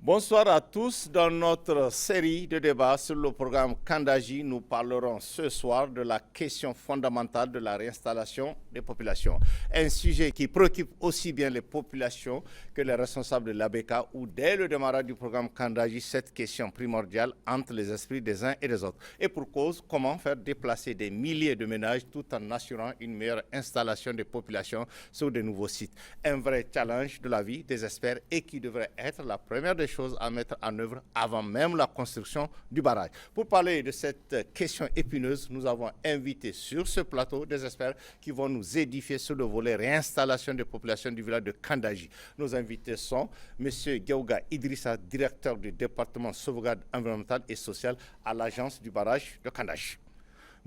Bonsoir à tous. Dans notre série de débats sur le programme Kandaji, nous parlerons ce soir de la question fondamentale de la réinstallation des populations. Un sujet qui préoccupe aussi bien les populations que les responsables de l'ABK où dès le démarrage du programme Kandaji, cette question primordiale entre les esprits des uns et des autres. Et pour cause, comment faire déplacer des milliers de ménages tout en assurant une meilleure installation des populations sur de nouveaux sites. Un vrai challenge de la vie des experts et qui devrait être la première des choses à mettre en œuvre avant même la construction du barrage. Pour parler de cette question épineuse, nous avons invité sur ce plateau des experts qui vont nous édifier sur le volet réinstallation des populations du village de Kandaji. Nos invités sont M. Geuga Idrissa, directeur du département sauvegarde environnementale et sociale à l'agence du barrage de Kandaji.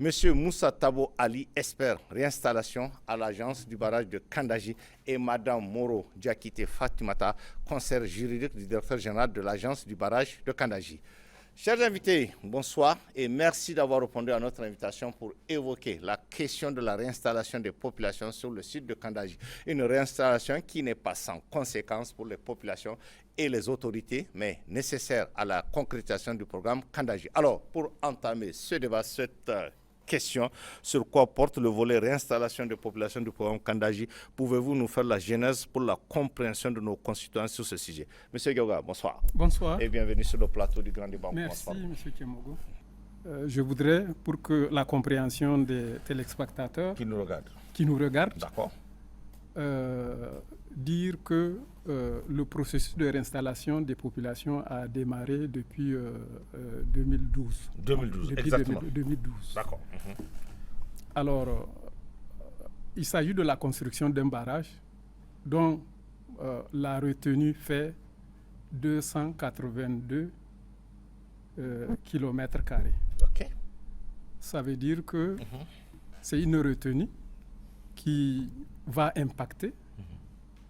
Monsieur Moussa Tabo Ali, expert réinstallation à l'agence du barrage de Kandaji, et Madame Moro Diakite Fatimata, conseillère juridique du directeur général de l'agence du barrage de Kandaji. Chers invités, bonsoir et merci d'avoir répondu à notre invitation pour évoquer la question de la réinstallation des populations sur le site de Kandaji. Une réinstallation qui n'est pas sans conséquences pour les populations et les autorités, mais nécessaire à la concrétisation du programme Kandaji. Alors, pour entamer ce débat, cette question sur quoi porte le volet réinstallation des populations du programme Kandaji, pouvez-vous nous faire la genèse pour la compréhension de nos concitoyens sur ce sujet? Monsieur Geuga, bonsoir. Bonsoir. Et bienvenue sur le plateau du Grand Débat. Merci, Monsieur Kemogo. Je voudrais, pour que la compréhension des téléspectateurs qui nous regardent, d'accord, dire que le processus de réinstallation des populations a démarré depuis 2012. 2012, depuis exactement. 2012. D'accord. Alors, il s'agit de la construction d'un barrage dont la retenue fait 282 kilomètres carrés. OK. Ça veut dire que c'est une retenue qui va impacter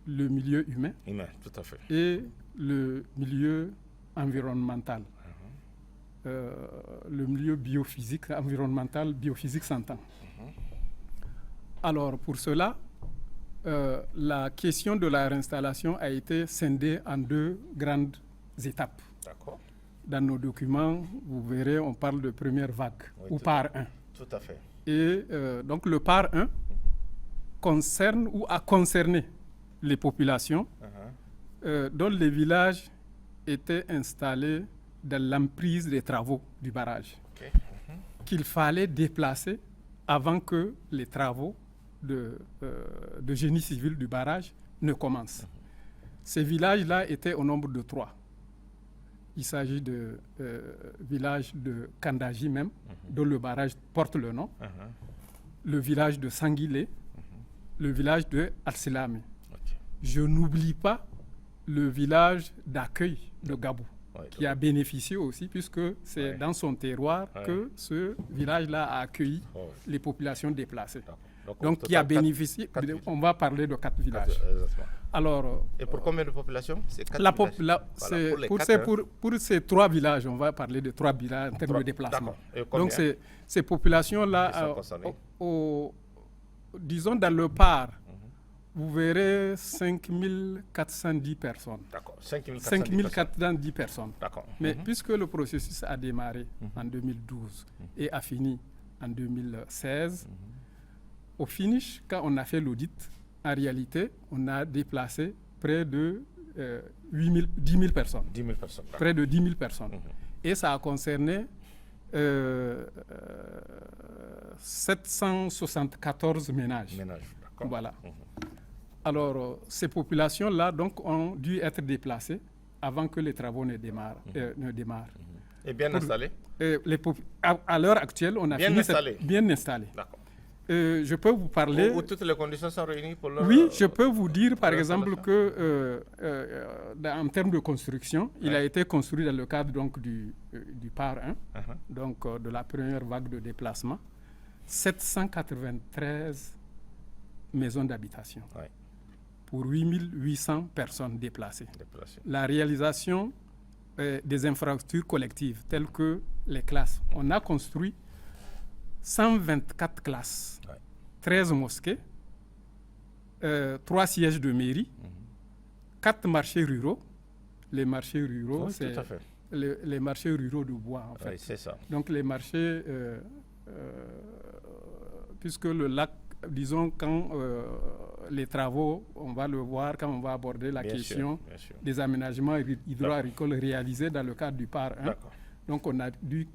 le milieu humain, tout à fait, et le milieu environnemental. Le milieu biophysique, environnemental, biophysique s'entend. Alors pour cela, la question de la réinstallation a été scindée en deux grandes étapes. D'accord. Dans nos documents, vous verrez, on parle de première vague, ou par 1. Tout à fait. Et donc le par 1 concerne ou a concerné les populations dont les villages étaient installés dans l'emprise des travaux du barrage, qu'il fallait déplacer avant que les travaux de génie civil du barrage ne commencent. Ces villages-là étaient au nombre de 3. Il s'agit de village de Kandaji même, dont le barrage porte le nom, le village de Sanguilé, le village de Arselame. Je n'oublie pas le village d'accueil de Gabou, qui a bénéficié aussi, puisque c'est dans son terroir que ce village-là a accueilli les populations déplacées. Donc, qui a bénéficié, on va parler de 4 villages. Alors, et pour combien de populations? C'est 4 villages. Pour ces 3 villages, on va parler de 3 villages en termes de déplacement. Donc, ces populations-là, disons dans le par, vous verrez 5410 personnes. D'accord. 5410 personnes. D'accord. Mais puisque le processus a démarré en 2012 et a fini en 2016, au finish, quand on a fait l'audit, en réalité, on a déplacé près de 10 000 personnes. 10 000 personnes. Près de 10 000 personnes. Et ça a concerné 774 ménages. Voilà. Alors, ces populations-là donc, ont dû être déplacées avant que les travaux ne démarrent. Et bien installées? À l'heure actuelle, on a bien installé. D'accord. Je peux vous parler... Où toutes les conditions sont réunies pour leur... Oui, je peux vous dire par exemple que en termes de construction, il a été construit dans le cadre donc, du par 1, donc de la première vague de déplacement, 793 maisons d'habitation pour 8800 personnes déplacées. La réalisation des infrastructures collectives telles que les classes. On a construit 124 classes, 13 mosquées, 3 sièges de mairie, 4 marchés ruraux, les marchés ruraux, Oui, c'est tout à fait. les marchés ruraux de bois, en fait. Oui, c'est ça. Donc les marchés, puisque le lac, disons, quand les travaux, on va le voir quand on va aborder la Bien question sûr, bien sûr. des aménagements hydro-agricoles réalisés dans le cadre du PAR 1. D'accord. Donc on a dû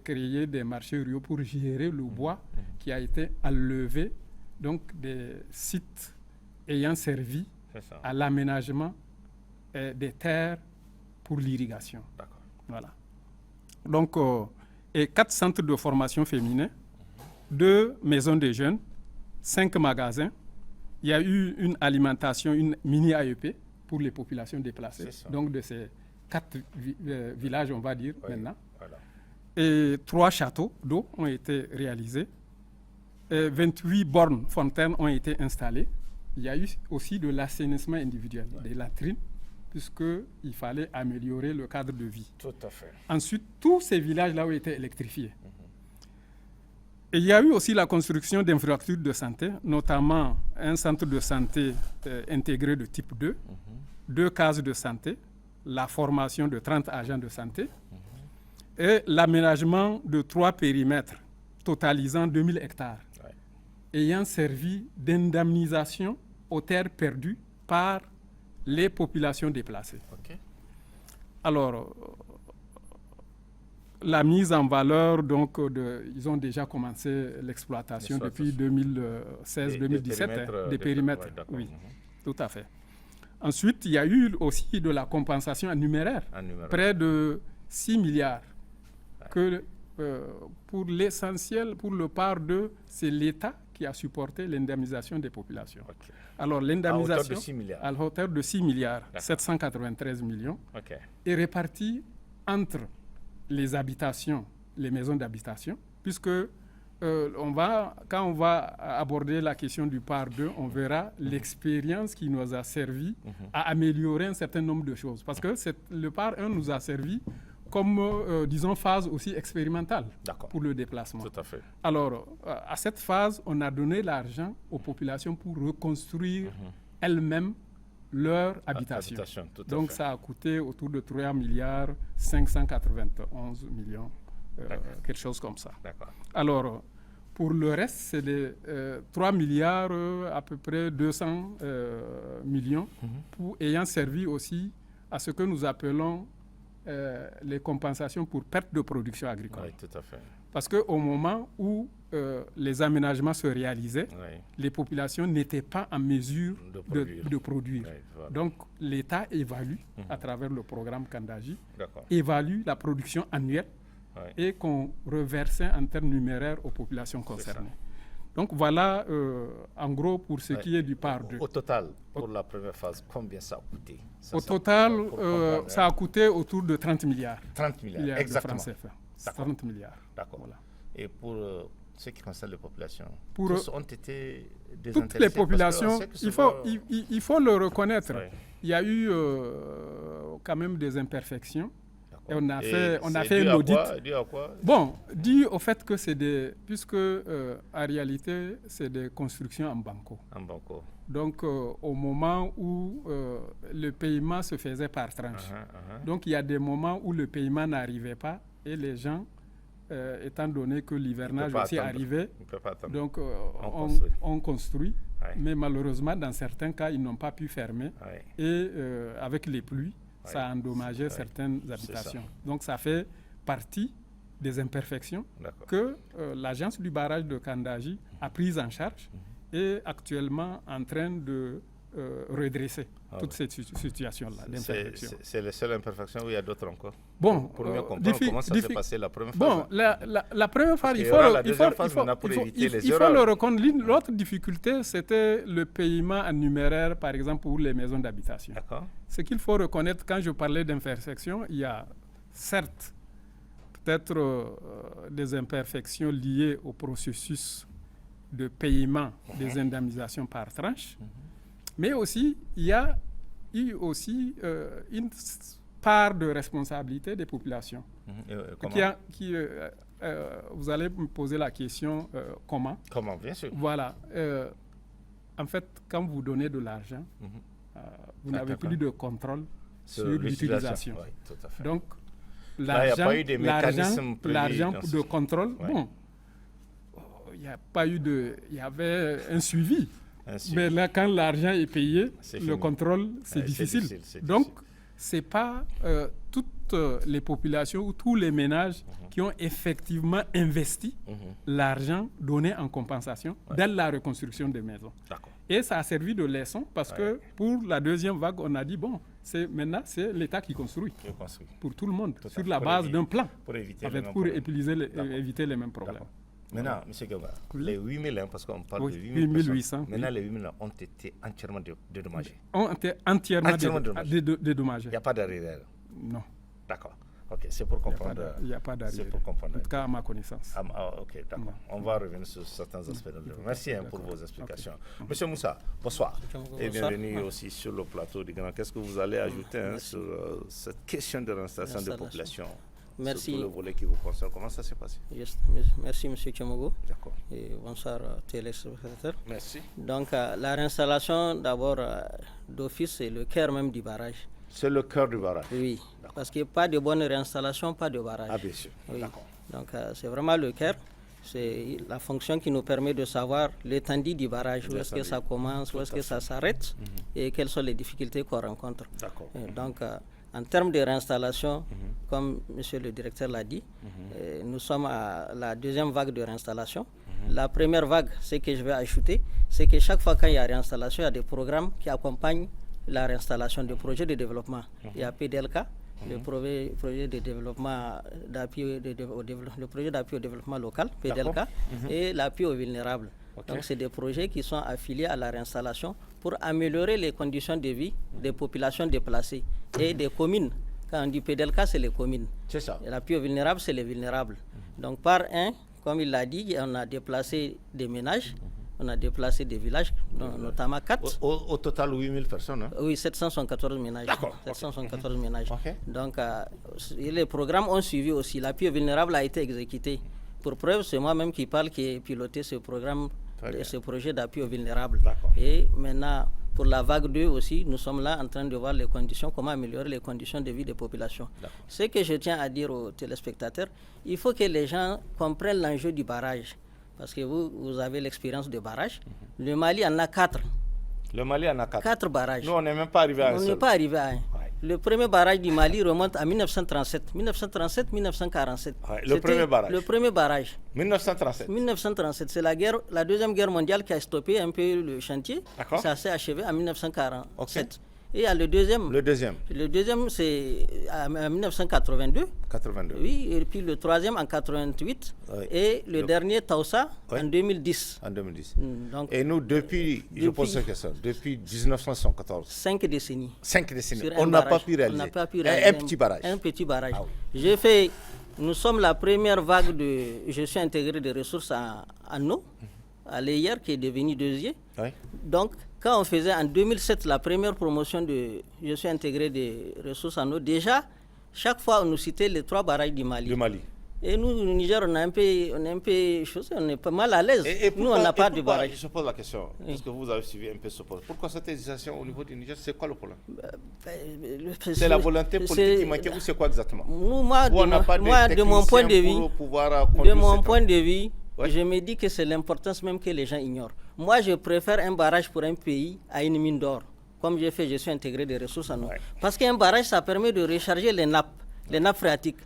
créer des marchés ruraux pour gérer le bois qui a été enlevé donc des sites ayant servi C'est ça. à l'aménagement des terres pour l'irrigation. D'accord. Voilà. Donc, et 4 centres de formation féminin, 2 maisons de jeunes, 5 magasins. Il y a eu une alimentation, une mini AEP pour les populations déplacées. C'est ça. Donc, de ces 4 villages, on va dire, Oui, maintenant. voilà. Et 3 châteaux d'eau ont été réalisés. Et 28 bornes fontaines ont été installées. Il y a eu aussi de l'assainissement individuel, des latrines, puisqu'il fallait améliorer le cadre de vie. Tout à fait. Ensuite, tous ces villages-là ont été électrifiés. Et il y a eu aussi la construction d'infrastructures de santé, notamment un centre de santé intégré de type 2, 2 cases de santé, la formation de 30 agents de santé et l'aménagement de 3 périmètres totalisant 2000 hectares, ayant servi d'indemnisation aux terres perdues par les populations déplacées. OK. Alors, la mise en valeur, donc, ils ont déjà commencé l'exploitation depuis 2016-2017 des périmètres. Oui, tout à fait. Ensuite, il y a eu aussi de la compensation en numéraire, près de 6 milliards. Que, pour l'essentiel, pour le part 2, c'est l'État qui a supporté l'indemnisation des populations. Okay. Alors, l'indemnisation, à hauteur de 6 milliards, 793 millions, est répartie entre les habitations, les maisons d'habitation, puisque quand on va aborder la question du PAR 2, on verra l'expérience qui nous a servi à améliorer un certain nombre de choses. Parce que le PAR 1 nous a servi comme, disons, phase aussi expérimentale pour le déplacement. Tout à fait. Alors, à cette phase, on a donné l'argent aux populations pour reconstruire elles-mêmes leur habitation. Donc, ça a coûté autour de 3 milliards 591 millions, quelque chose comme ça. Alors, pour le reste, c'est des 3 milliards à peu près 200 millions ayant servi aussi à ce que nous appelons les compensations pour perte de production agricole. Oui, tout à fait. Parce qu'au moment où les aménagements se réalisaient, les populations n'étaient pas en mesure de produire. Oui, voilà. Donc l'État évalue, à travers le programme Kandaji, évalue la production annuelle et qu'on reversait en termes numéraires aux populations concernées. Donc voilà, en gros, pour ce qui est du PAR 2. Au total, pour la première phase, combien ça a coûté? Au total, ça a coûté autour de 30 milliards. 30 milliards, exactement. De francs CFA. 30 milliards. D'accord. Voilà. Et pour ce qui concerne les populations, pour tous ont été désintéressés? Toutes les populations, il faut le reconnaître. Oui. Il y a eu quand même des imperfections. Et on a fait un audit. Dû à quoi? Bon, dû au fait que puisque en réalité, c'est des constructions en banco. En banco. Donc, au moment où le paiement se faisait par tranche. Donc, il y a des moments où le paiement n'arrivait pas et les gens, étant donné que l'hivernage aussi arrivait, donc on construit. Mais malheureusement, dans certains cas, ils n'ont pas pu fermer. Et avec les pluies, ça a endommagé certaines habitations. Donc, ça fait partie des imperfections que l'agence du barrage de Kandaji a prises en charge et actuellement en train de redresser toute cette situation-là d'imperfection. C'est la seule imperfection ou il y a d'autres encore? Bon, pour mieux comprendre comment ça s'est passé la première phase. Bon, la première phase, il faut le reconnaître. L'autre difficulté, c'était le paiement en numéraire, par exemple, pour les maisons d'habitation. Ce qu'il faut reconnaître, quand je parlais d'imperfection, il y a certes peut-être des imperfections liées au processus de paiement des indemnisations par tranche, mais aussi il y a eu aussi une part de responsabilité des populations. Vous allez me poser la question comment? Comment, bien sûr. Voilà. En fait, quand vous donnez de l'argent, vous n'avez plus de contrôle sur l'utilisation. Oui, tout à fait. Donc, là, il n'y a pas eu de mécanisme l'argent de contrôle, bon, il n'y a pas eu de... Il y avait un suivi. Mais là, quand l'argent est payé, le contrôle, c'est difficile. Donc, ce n'est pas toutes les populations ou tous les ménages qui ont effectivement investi l'argent donné en compensation dans la reconstruction des maisons. Et ça a servi de leçon parce que pour la deuxième vague, on a dit, bon, maintenant, c'est l'État qui construit pour tout le monde, sur la base d'un plan, pour éviter les mêmes problèmes. Maintenant, M. Gaba, les 8 000, parce qu'on parle de 8 800. Maintenant, les 8 000 ont été entièrement dédommagés. Ont été entièrement dédommagés. Il n'y a pas d'arrière. Non. D'accord. Ok, c'est pour comprendre. Il n'y a pas d'arrière. En tout cas, à ma connaissance. Ok, d'accord. On va revenir sur certains aspects. Merci pour vos explications. Monsieur Moussa, bonsoir. Et bienvenue aussi sur le plateau du Grand. Qu'est-ce que vous allez ajouter sur cette question de réinstallation de population? Merci. Surtout le volet qui vous concerne. Comment ça s'est passé? Merci, M. Tchamogo. D'accord. Et bonsoir, téléspectateurs. Merci. Donc, la réinstallation, d'abord, d'office, c'est le cœur même du barrage. C'est le cœur du barrage? Oui. Parce qu'il n'y a pas de bonne réinstallation, pas de barrage. Ah, bien sûr. Oui. D'accord. Donc, c'est vraiment le cœur. C'est la fonction qui nous permet de savoir l'étendue du barrage, où est-ce que ça commence, où est-ce que ça s'arrête et quelles sont les difficultés qu'on rencontre. D'accord. Donc, en termes de réinstallation, comme monsieur le directeur l'a dit, nous sommes à la deuxième vague de réinstallation. La première vague, ce que je vais ajouter, c'est que chaque fois qu'il y a réinstallation, il y a des programmes qui accompagnent la réinstallation de projets de développement. Il y a PDLK, le projet de développement d'appui le projet d'appui au développement local, PDLK, et l'appui aux vulnérables. Okay. Donc, c'est des projets qui sont affiliés à la réinstallation pour améliorer les conditions de vie des populations déplacées et des communes. Quand on dit PDLK, c'est les communes. C'est ça. L'appui aux vulnérables, c'est les vulnérables. Donc, par un, comme il l'a dit, on a déplacé des ménages, on a déplacé des villages, notamment 4. Au total, 8 000 personnes. Hein? Oui, 774 ménages. D'accord. 774 ménages. Okay. Donc, les programmes ont suivi aussi. L'appui aux vulnérables a été exécuté. Pour preuve, c'est moi-même qui parle, qui ai piloté ce programme, ce projet d'appui aux vulnérables. Et maintenant, pour la vague 2 aussi, nous sommes là en train de voir les conditions, comment améliorer les conditions de vie des populations. Ce que je tiens à dire aux téléspectateurs, il faut que les gens comprennent l'enjeu du barrage. Parce que vous avez l'expérience de barrage. Le Mali en a 4. Le Mali en a 4. 4 barrages. Nous, on n'est même pas arrivé à un seul. On n'est pas arrivé à un. Le premier barrage du Mali remonte à 1937. 1937-1947. Le premier barrage. Le premier barrage. 1937. 1937. C'est la deuxième guerre mondiale qui a stoppé un peu le chantier. Ça s'est achevé en 1947. Okay. Et il y a le deuxième. Le deuxième. Le deuxième, c'est en 1982. 82. Oui, et puis le troisième en 88. Oui. Et le dernier, Taoussa, en 2010. En 2010. Donc, et nous, depuis je pose cette question, depuis 1974. 5 décennies. 5 décennies. On n'a pas pu réaliser. Un petit barrage. Un petit barrage. Ah, oui. Nous sommes la première vague de gestion intégrée des ressources en eau, à l'EIR, qui est devenu deuxième. Oui. Donc, quand on faisait en 2007 la première promotion de gestion intégrée des ressources en eau, déjà, chaque fois on nous citait les 3 barrages du Mali. Et nous, au Niger, on est pas mal à l'aise. Nous, on n'a pas de barrage. Je pose la question, parce que vous avez suivi un peu ce projet. Pourquoi cette hésitation au niveau du Niger? C'est quoi le problème? C'est la volonté politique qui manquait ou c'est quoi exactement? Moi, de mon point de vue, je me dis que c'est l'importance même que les gens ignorent. Moi, je préfère un barrage pour un pays à une mine d'or, comme j'ai fait gestion intégrée des ressources en eau. Parce qu'un barrage, ça permet de recharger les nappes phréatiques.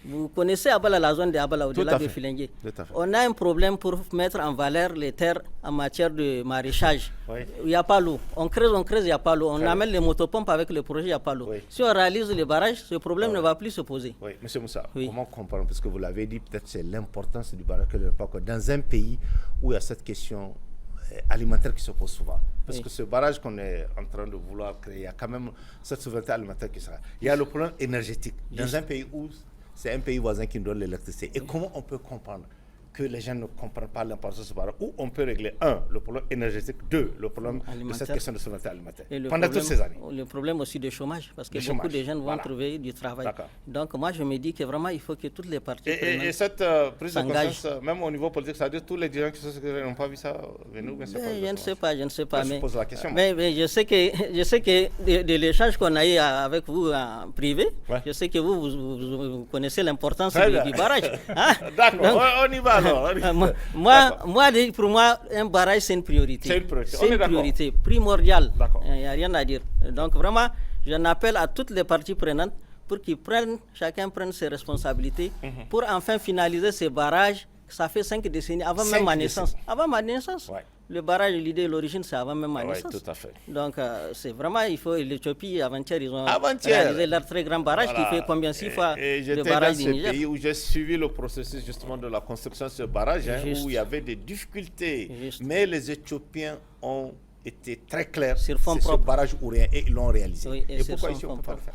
Vous connaissez Abala, la zone de Abala, au-delà de Filengue. On a un problème pour mettre en valeur les terres en matière de maraîchage. Il n'y a pas l'eau. On creuse, il n'y a pas l'eau. On amène les motopompes avec le projet, il n'y a pas l'eau. Si on réalise les barrages, ce problème ne va plus se poser. Oui, M. Moussa, comment comprendre? Parce que vous l'avez dit, peut-être c'est l'importance du barrage que dans un pays où il y a cette question alimentaire qui se pose souvent. Parce que ce barrage qu'on est en train de vouloir créer, il y a quand même cette souveraineté alimentaire qui sera. Il y a le problème énergétique. Dans un pays où c'est un pays voisin qui nous donne l'électricité. Et comment on peut comprendre que les gens ne comprennent pas l'importance de ce barrage, où on peut régler, le problème énergétique, le problème de cette question de souveraineté alimentaire. Pendant toutes ces années. Le problème aussi du chômage, parce que beaucoup de jeunes vont trouver du travail. Donc moi, je me dis que vraiment, il faut que toutes les parties et cette prise de conscience, même au niveau politique, ça veut dire tous les dirigeants qui sont secrétaires n'ont pas vu ça venir, bien sûr. Je ne sais pas. Je pose la question. Mais je sais que de l'échange qu'on a eu avec vous en privé, je sais que vous connaissez l'importance du barrage. Hein? D'accord, on y va alors. Pour moi, un barrage, c'est une priorité. C'est une priorité. Primordiale. Il n'y a rien à dire. Donc vraiment, j'en appelle à toutes les parties prenantes pour qu'ils chacun prenne ses responsabilités pour enfin finaliser ces barrages. Ça fait 5 décennies, avant même ma naissance. Avant ma naissance. Le barrage, l'idée, l'origine, c'est avant même ma naissance. Tout à fait. Donc, c'est vraiment, il faut. L'Éthiopie, avant-hier, ils ont réalisé leur très grand barrage qui fait combien 6 fois le barrage du Niger. J'étais dans ce pays où j'ai suivi le processus justement de la construction de ce barrage, où il y avait des difficultés. Mais les Éthiopiens ont été très clairs sur ce barrage ou rien et ils l'ont réalisé. Oui, et pourquoi ici on ne peut pas le faire?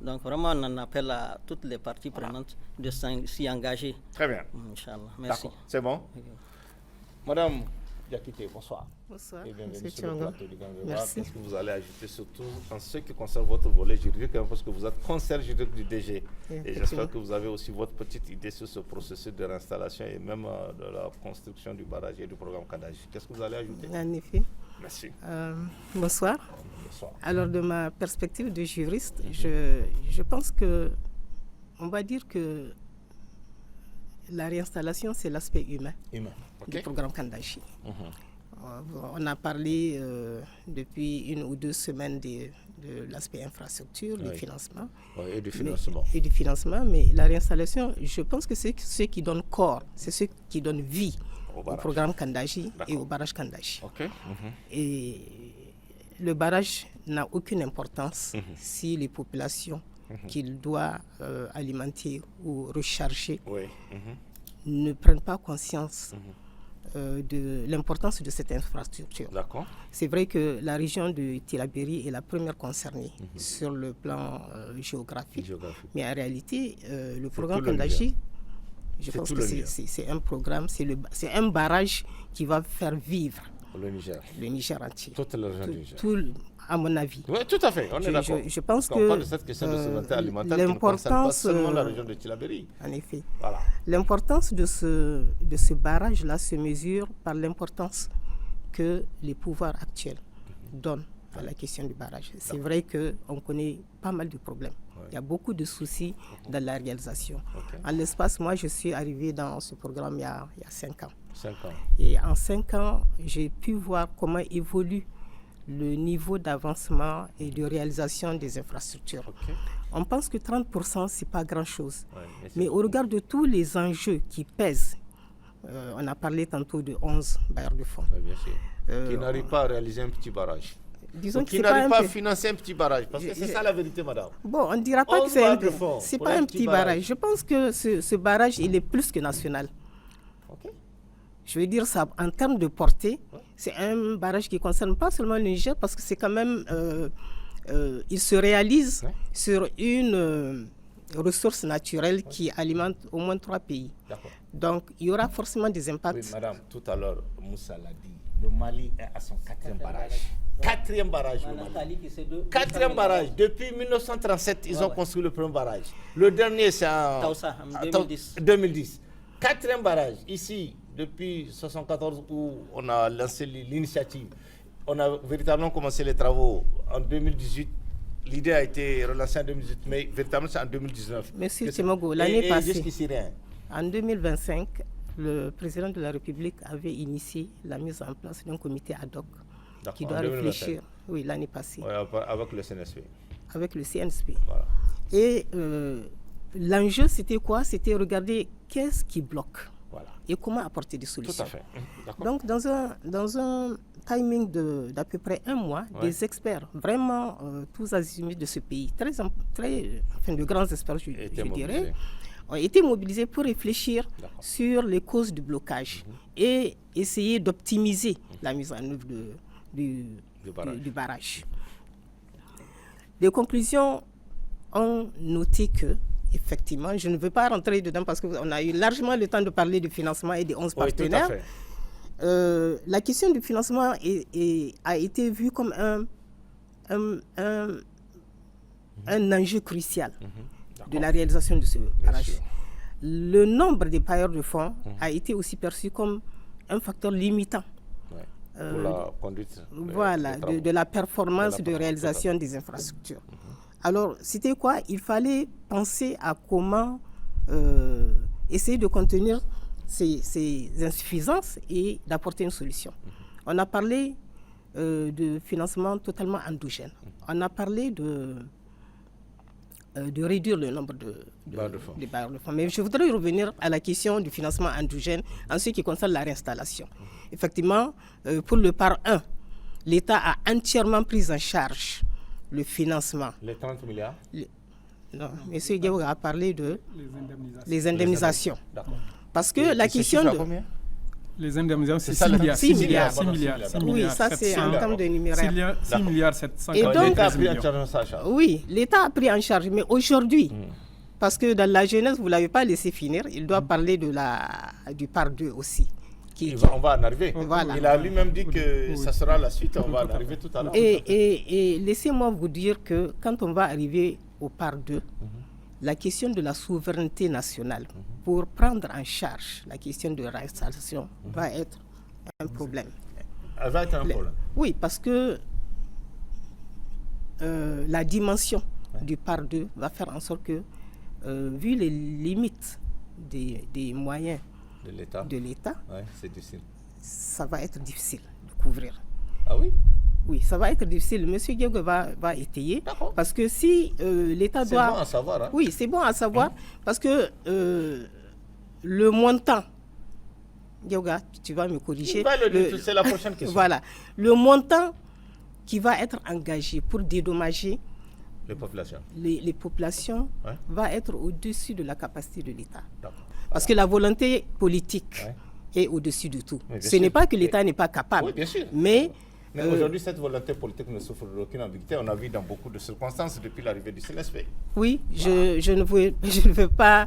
Donc, vraiment, on en appelle à toutes les parties prenantes de s'y engager. Très bien. Inch'Allah. Merci. C'est bon. Madame Diakité, bonsoir. Bonsoir. Et bienvenue sur le plateau du Grand Débat. Merci. Qu'est-ce que vous allez ajouter, surtout en ce qui concerne votre volet juridique, parce que vous êtes conseiller juridique du DG. Et j'espère que vous avez aussi votre petite idée sur ce processus de réinstallation et même de la construction du barrage et du programme Kandaji. Qu'est-ce que vous allez ajouter? En effet. Merci. Bonsoir. Bonsoir. Alors, de ma perspective de juriste, je pense que, on va dire que la réinstallation, c'est l'aspect humain du programme Kandaji. On a parlé depuis 1 ou 2 semaines de l'aspect infrastructure, du financement. Et du financement. Et du financement, mais la réinstallation, je pense que c'est ce qui donne corps, c'est ce qui donne vie au programme Kandaji et au barrage Kandaji. Et le barrage n'a aucune importance si les populations qu'il doit alimenter ou recharger ne prennent pas conscience de l'importance de cette infrastructure. C'est vrai que la région de Tillabéri est la première concernée sur le plan géographique, mais en réalité, le programme Kandaji, je pense que c'est un programme, c'est un barrage qui va faire vivre le Niger entier. Toute la région du Niger. À mon avis. Oui, tout à fait, on est d'accord. Je pense on parle de cette question de souveraineté alimentaire qui ne concerne pas seulement la région de Tillabéri. En effet. Voilà. L'importance de ce barrage-là se mesure par l'importance que les pouvoirs actuels donnent à la question du barrage. C'est vrai qu'on connaît pas mal de problèmes. Il y a beaucoup de soucis dans la réalisation. En l'espace, moi, je suis arrivé dans ce programme il y a 5 ans. 5 ans. Et en 5 ans, j'ai pu voir comment évolue le niveau d'avancement et de réalisation des infrastructures. On pense que 30%, ce n'est pas grand-chose. Mais au regard de tous les enjeux qui pèsent, on a parlé tantôt de 11 bailleurs de fonds. Qui n'arrivent pas à réaliser un petit barrage. Disons qui n'arrivent pas à financer un petit barrage. Parce que c'est ça la vérité, madame. Bon, on ne dira pas que c'est pas un petit barrage. Je pense que ce barrage, il est plus que national. Je veux dire ça en termes de portée. C'est un barrage qui ne concerne pas seulement le Niger parce que c'est quand même, il se réalise sur une ressource naturelle qui alimente au moins 3 pays. Donc, il y aura forcément des impacts. Oui, madame, tout à l'heure, Moussa l'a dit, le Mali est à son 4e barrage. 4e barrage, le Mali. 4e barrage. Depuis 1937, ils ont construit le premier barrage. Le dernier, c'est en 2010. 4e barrage. Ici, depuis 1974 où on a lancé l'initiative, on a véritablement commencé les travaux en 2018. L'idée a été relancée en 2018, mais véritablement c'est en 2019. Monsieur Timogo, l'année passée, jusqu'ici rien. En 2025, le président de la République avait initié la mise en place d'un comité ad hoc qui doit réfléchir. Oui, l'année passée. Avec le CNSP. Avec le CNSP. Voilà. Et l'enjeu, c'était quoi? C'était regarder qu'est-ce qui bloque. Voilà. Et comment apporter des solutions. Tout à fait. Donc, dans un timing d'à peu près 1 mois, des experts, vraiment tous azimuts de ce pays, de grands experts, je dirais, ont été mobilisés pour réfléchir sur les causes du blocage et essayer d'optimiser la mise en œuvre du barrage. Les conclusions ont noté que effectivement, je ne veux pas rentrer dedans parce qu'on a eu largement le temps de parler du financement et des 11 partenaires. Tout à fait. La question du financement a été vue comme un enjeu crucial de la réalisation de ce barrage. Le nombre des bailleurs de fonds a été aussi perçu comme un facteur limitant. Pour la conduite de la performance de réalisation des infrastructures. Alors, c'était quoi? Il fallait penser à comment essayer de contenir ces insuffisances et d'apporter une solution. On a parlé de financement totalement endogène. On a parlé de réduire le nombre de bailleurs de fonds. Mais je voudrais revenir à la question du financement endogène en ce qui concerne la réinstallation. Effectivement, pour le par 1, l'État a entièrement pris en charge le financement. Les 30 milliards Non, M. Diaw a parlé de les indemnisations. D'accord. Parce que la question de... Les indemnisations, c'est 6 milliards. Oui, ça 700, c'est en termes de numéraire. 6 milliards 700. Et donc, l'État a pris en charge ça. Oui, l'État a pris en charge, mais aujourd'hui, parce que dans la jeunesse, vous ne l'avez pas laissé finir, il doit parler du par 2 aussi. On va en arriver. Voilà. Il a lui-même dit que ça sera la suite, on va en arriver tout à l'heure. Et laissez-moi vous dire que quand on va arriver au par 2, la question de la souveraineté nationale pour prendre en charge la question de réinstallation va être un problème. Elle va être un problème. Oui, parce que la dimension du par 2 va faire en sorte que, vu les limites des moyens de l'État, c'est difficile. Ça va être difficile de couvrir. Ah oui? Oui, ça va être difficile. Monsieur Diago va étayer. Parce que si l'État doit... C'est bon à savoir. Hein? Oui, c'est bon à savoir. Parce que le montant... Diago, tu vas me corriger. C'est la prochaine question. Voilà. Le montant qui va être engagé pour dédommager les populations va être au-dessus de la capacité de l'État. Parce que la volonté politique est au-dessus de tout. Ce n'est pas que l'État n'est pas capable. Oui, bien sûr. Mais aujourd'hui, cette volonté politique ne souffre d'aucune ambiguïté. On a vu dans beaucoup de circonstances depuis l'arrivée du CNSP. Oui, je ne veux pas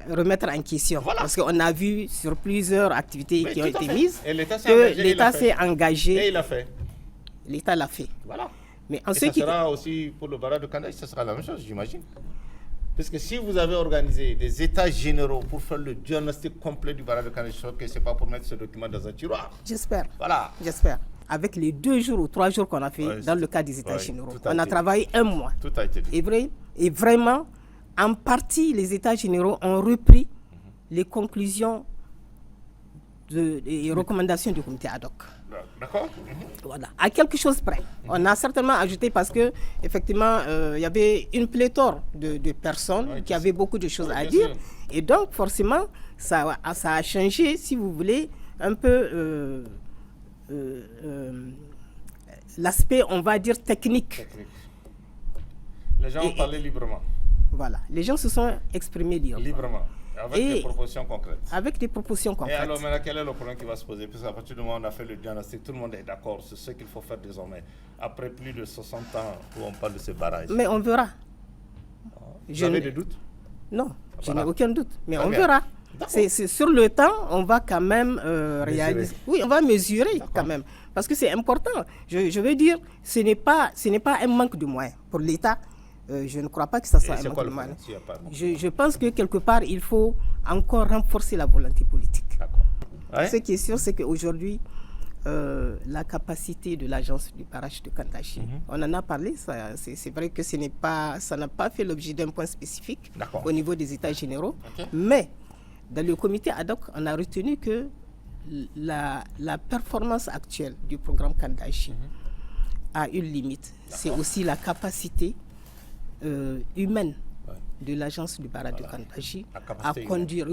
remettre en question. Parce qu'on a vu sur plusieurs activités qui ont été mises que l'État s'est engagé. Et il l'a fait. L'État l'a fait. Voilà. Mais en et ça sera aussi pour le barrage de Kandaji, ça sera la même chose, j'imagine. Parce que si vous avez organisé des états généraux pour faire le diagnostic complet du barrage de Kandaji, je crois que ce n'est pas pour mettre ce document dans un tiroir. J'espère. Voilà. J'espère. Avec les 2 jours ou 3 jours qu'on a fait dans le cadre des états généraux. On a travaillé 1 mois. Tout a été dit. Et vraiment, en partie, les états généraux ont repris les conclusions et recommandations du comité ad hoc. D'accord. Voilà, à quelque chose près. On a certainement ajouté parce que effectivement, il y avait une pléthore de personnes qui avaient beaucoup de choses à dire. Sûr. Et donc, forcément, ça a changé, si vous voulez, un peu l'aspect, on va dire, technique. Les gens ont parlé librement. Voilà, les gens se sont exprimés librement. Avec des propositions concrètes. Avec des propositions concrètes. Et alors maintenant, quel est le problème qui va se poser? Parce qu'à partir du moment où on a fait le diagnostic, tout le monde est d'accord sur ce qu'il faut faire désormais. Après plus de 60 ans où on parle de ce barrage. Mais on verra. Vous avez des doutes? Non, je n'ai aucun doute. Mais on verra. C'est sur le temps, on va quand même réaliser. Oui, on va mesurer quand même. Parce que c'est important. Je veux dire, ce n'est pas un manque de moyens pour l'État. Je ne crois pas que ça soit un manque de moyens. Je pense que quelque part, il faut encore renforcer la volonté politique. Ce qui est sûr, c'est qu'aujourd'hui, la capacité de l'agence du barrage de Kandaji, on en a parlé, c'est vrai que ça n'a pas fait l'objet d'un point spécifique au niveau des états généraux, mais dans le comité ad hoc, on a retenu que la performance actuelle du programme Kandaji a une limite. C'est aussi la capacité humaine de l'agence du barrage de Kandaji à conduire,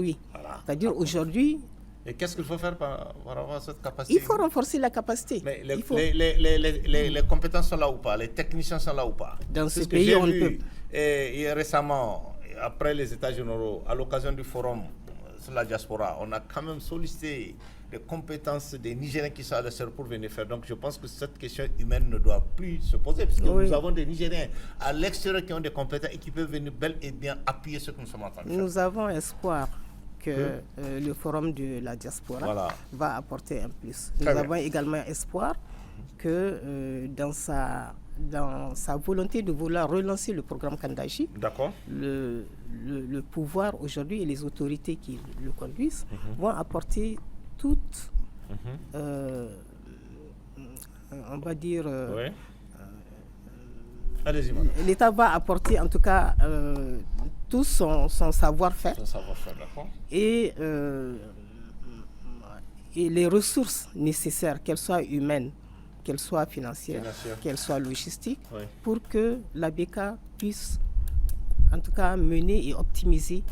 C'est-à-dire aujourd'hui... Et qu'est-ce qu'il faut faire par rapport à cette capacité? Il faut renforcer la capacité. Mais les compétences sont là ou pas? Les techniciens sont là ou pas? Dans ce pays, on peut... Et récemment, après les états généraux, à l'occasion du forum sur la diaspora, on a quand même sollicité des compétences des Nigériens qui sont à l'extérieur pour venir faire. Donc je pense que cette question humaine ne doit plus se poser, puisque nous avons des Nigériens à l'extérieur qui ont des compétences et qui peuvent venir bel et bien appuyer ce que nous sommes en train de faire. Nous avons espoir que le forum de la diaspora va apporter un plus. Nous avons également espoir que dans sa volonté de vouloir relancer le programme Kandaji, le pouvoir aujourd'hui et les autorités qui le conduisent vont apporter toutes, on va dire, l'État va apporter en tout cas tout son savoir-faire et les ressources nécessaires, qu'elles soient humaines, qu'elles soient financières, qu'elles soient logistiques, pour que la BK puisse en tout cas mener et optimiser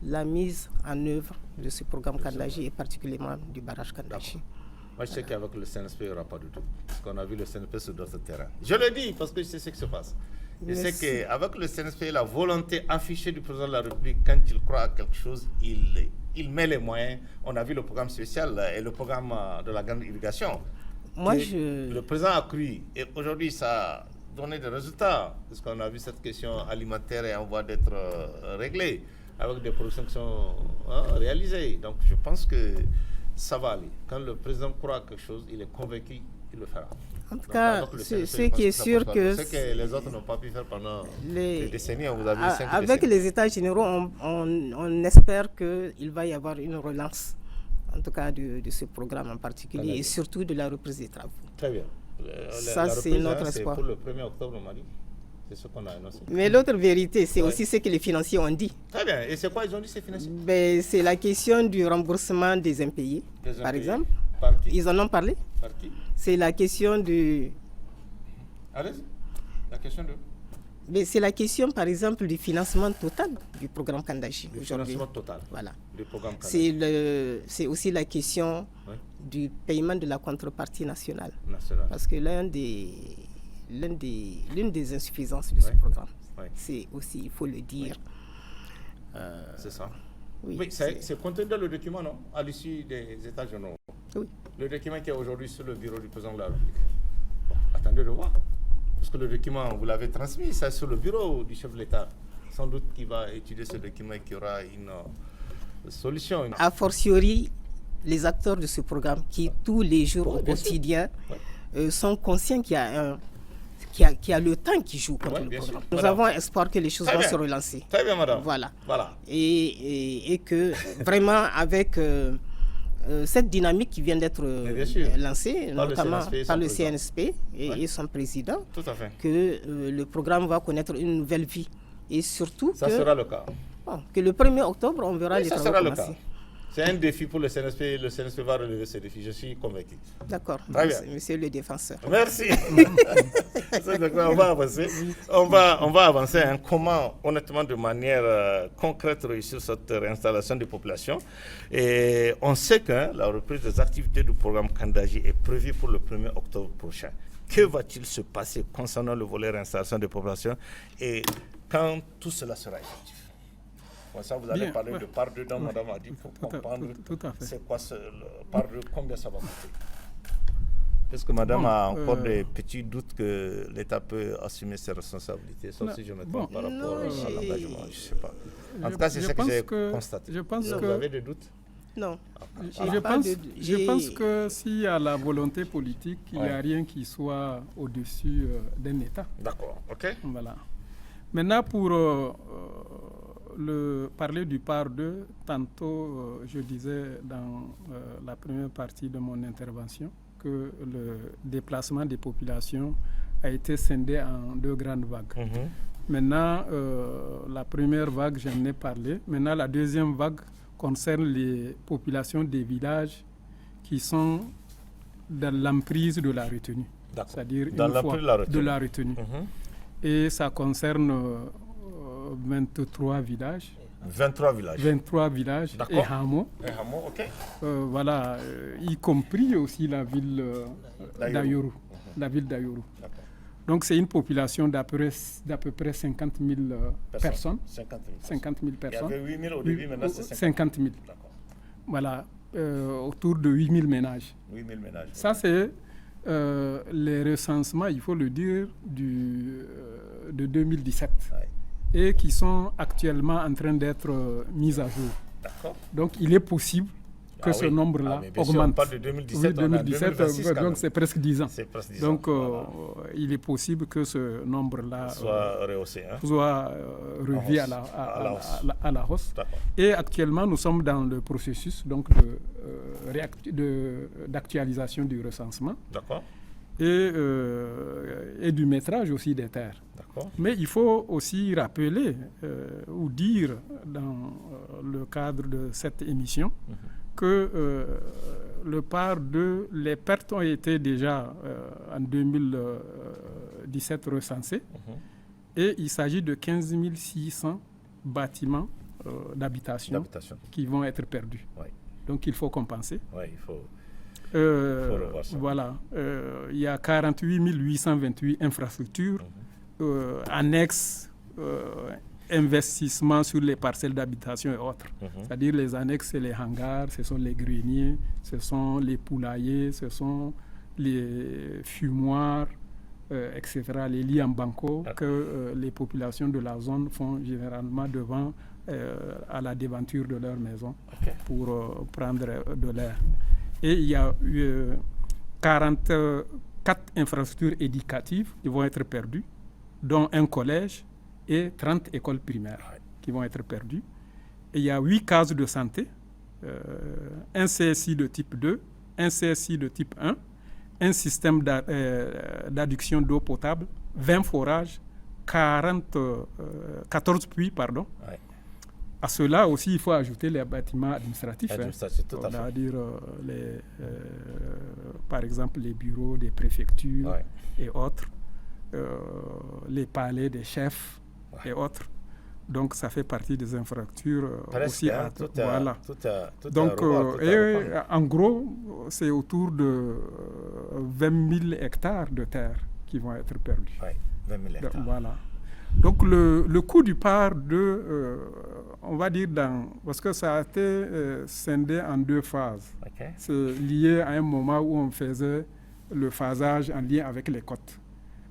la mise en œuvre de ce programme Kandaji et particulièrement du barrage Kandaji. Moi, je sais qu'avec le CNSP, il n'y aura pas du tout. Parce qu'on a vu le CNSP sur d'autres terrains. Je le dis parce que je sais ce qui se passe. Je sais qu'avec le CNSP, la volonté affichée du président de la République, quand il croit à quelque chose, il met les moyens. On a vu le programme spécial et le programme de la grande irrigation. Le président a cru. Et aujourd'hui, ça a donné des résultats. Parce qu'on a vu cette question alimentaire est en voie d'être réglée, avec des productions qui sont réalisées. Donc, je pense que ça va aller. Quand le président croit à quelque chose, il est convaincu qu'il le fera. En tout cas, ce qui est sûr que... Ce que les autres n'ont pas pu faire pendant des décennies. Vous avez avec les États généraux, on espère qu'il va y avoir une relance, en tout cas de ce programme en particulier, et surtout de la reprise des travaux. Très bien. Ça, c'est notre espoir. C'est pour le 1er octobre, on m'a dit. C'est ce qu'on a annoncé. Mais l'autre vérité, c'est aussi ce que les financiers ont dit. Très bien. Et c'est quoi ils ont dit, ces financiers? C'est la question du remboursement des impayés, par exemple. Par qui? Ils en ont parlé. Par qui? C'est la question du... Allez-y. La question de... Mais c'est la question, par exemple, du financement total du programme Kandaji aujourd'hui. Le financement total du programme Kandaji. C'est aussi la question du paiement de la contrepartie nationale. Parce que l'une des insuffisances de ce programme, c'est aussi, il faut le dire... c'est ça. Oui, c'est contenu dans le document, non? À l'issue des États généraux. Oui. Le document qui est aujourd'hui sur le bureau du président de la République. Bon, attendez de voir. Parce que le document, vous l'avez transmis, c'est sur le bureau du chef de l'État. Sans doute qu'il va étudier ce document et qu'il y aura une solution. A fortiori, les acteurs de ce programme qui, tous les jours au quotidien, sont conscients qu'il y a le temps qui joue contre le programme. Nous avons espoir que les choses vont se relancer. Très bien, madame. Voilà. Et que vraiment, avec cette dynamique qui vient d'être lancée, notamment par le CNSP et son président, que le programme va connaître une nouvelle vie. Et surtout sera le cas. Que le 1er octobre, on verra les travaux commencer. Le cas. C'est un défi pour le CNSP. Le CNSP va relever ce défi. Je suis convaincu. D'accord. Monsieur le défenseur. Merci. On va avancer. On va avancer. Comment, honnêtement, de manière concrète, réussir cette réinstallation des populations. Et on sait que la reprise des activités du programme Kandaji est prévue pour le 1er octobre prochain. Que va-t-il se passer concernant le volet réinstallation des populations et quand tout cela sera effectif? Ça, vous allez parler de part dedans, madame a dit, pour comprendre c'est quoi part de combien ça va coûter. Est-ce que madame a encore des petits doutes que l'État peut assumer ses responsabilités, sauf si je me trompe par rapport à l'engagement, je ne sais pas. En tout cas, c'est ce que j'ai constaté. Vous avez des doutes? Non. Je pense que s'il y a la volonté politique, il n'y a rien qui soit au-dessus d'un État. D'accord, ok. Voilà. Maintenant, pour... parler du part 2, tantôt je disais dans la première partie de mon intervention que le déplacement des populations a été scindé en 2 grandes vagues. Maintenant, la première vague, j'en ai parlé. Maintenant, la deuxième vague concerne les populations des villages qui sont dans l'emprise de la retenue. C'est-à-dire de la retenue. Et ça concerne 23 villages. 23 villages et hameaux. Voilà, y compris aussi la ville d'Ayoru. Donc c'est une population d'à peu près 50 000 personnes. 50 000 personnes. Il y avait 8 000 au début, maintenant c'est 50 000. Voilà. autour de 8000 ménages. 8000 ménages. Ça, c'est les recensements, il faut le dire, de 2017. Et qui sont actuellement en train d'être mis à jour. D'accord. Donc, il est possible que ce nombre-là augmente. On parle de 2017, oui, 2017 2026, donc c'est presque 10 ans. C'est presque 10 donc, ans. Il est possible que ce nombre-là soit rehaussé, soit revu à la hausse. Et actuellement, nous sommes dans le processus donc, d'actualisation du recensement. D'accord. Et du métrage aussi des terres. Mais il faut aussi rappeler ou dire dans le cadre de cette émission que le part de les pertes ont été déjà en 2017 recensées et il s'agit de 15 600 bâtiments d'habitation qui vont être perdus. Oui. Donc il faut compenser. Oui, il faut... Voilà. Il y a 48 828 infrastructures annexes, investissements sur les parcelles d'habitation et autres. C'est-à-dire les annexes, c'est les hangars, ce sont les greniers, ce sont les poulaillers, ce sont les fumoirs, etc., les lits en banco que les populations de la zone font généralement devant à la devanture de leur maison pour prendre de l'air. Et il y a 44 infrastructures éducatives qui vont être perdues, dont un collège et 30 écoles primaires qui vont être perdues. Et il y a 8 cases de santé, un CSI de type 2, un CSI de type 1, un système d'adduction d'eau potable, 20 forages, 14 puits, pardon. À cela aussi, il faut ajouter les bâtiments administratifs. C'est-à-dire, par exemple, les bureaux des préfectures et autres, les palais des chefs et autres. Donc, ça fait partie des infrastructures aussi. Voilà. Donc, en gros, c'est autour de 20 000 hectares de terre qui vont être perdus. 20 000 hectares. Donc, voilà. Donc le coût du part on va dire parce que ça a été scindé en 2 phases. C'est lié à un moment où on faisait le phasage en lien avec les côtes.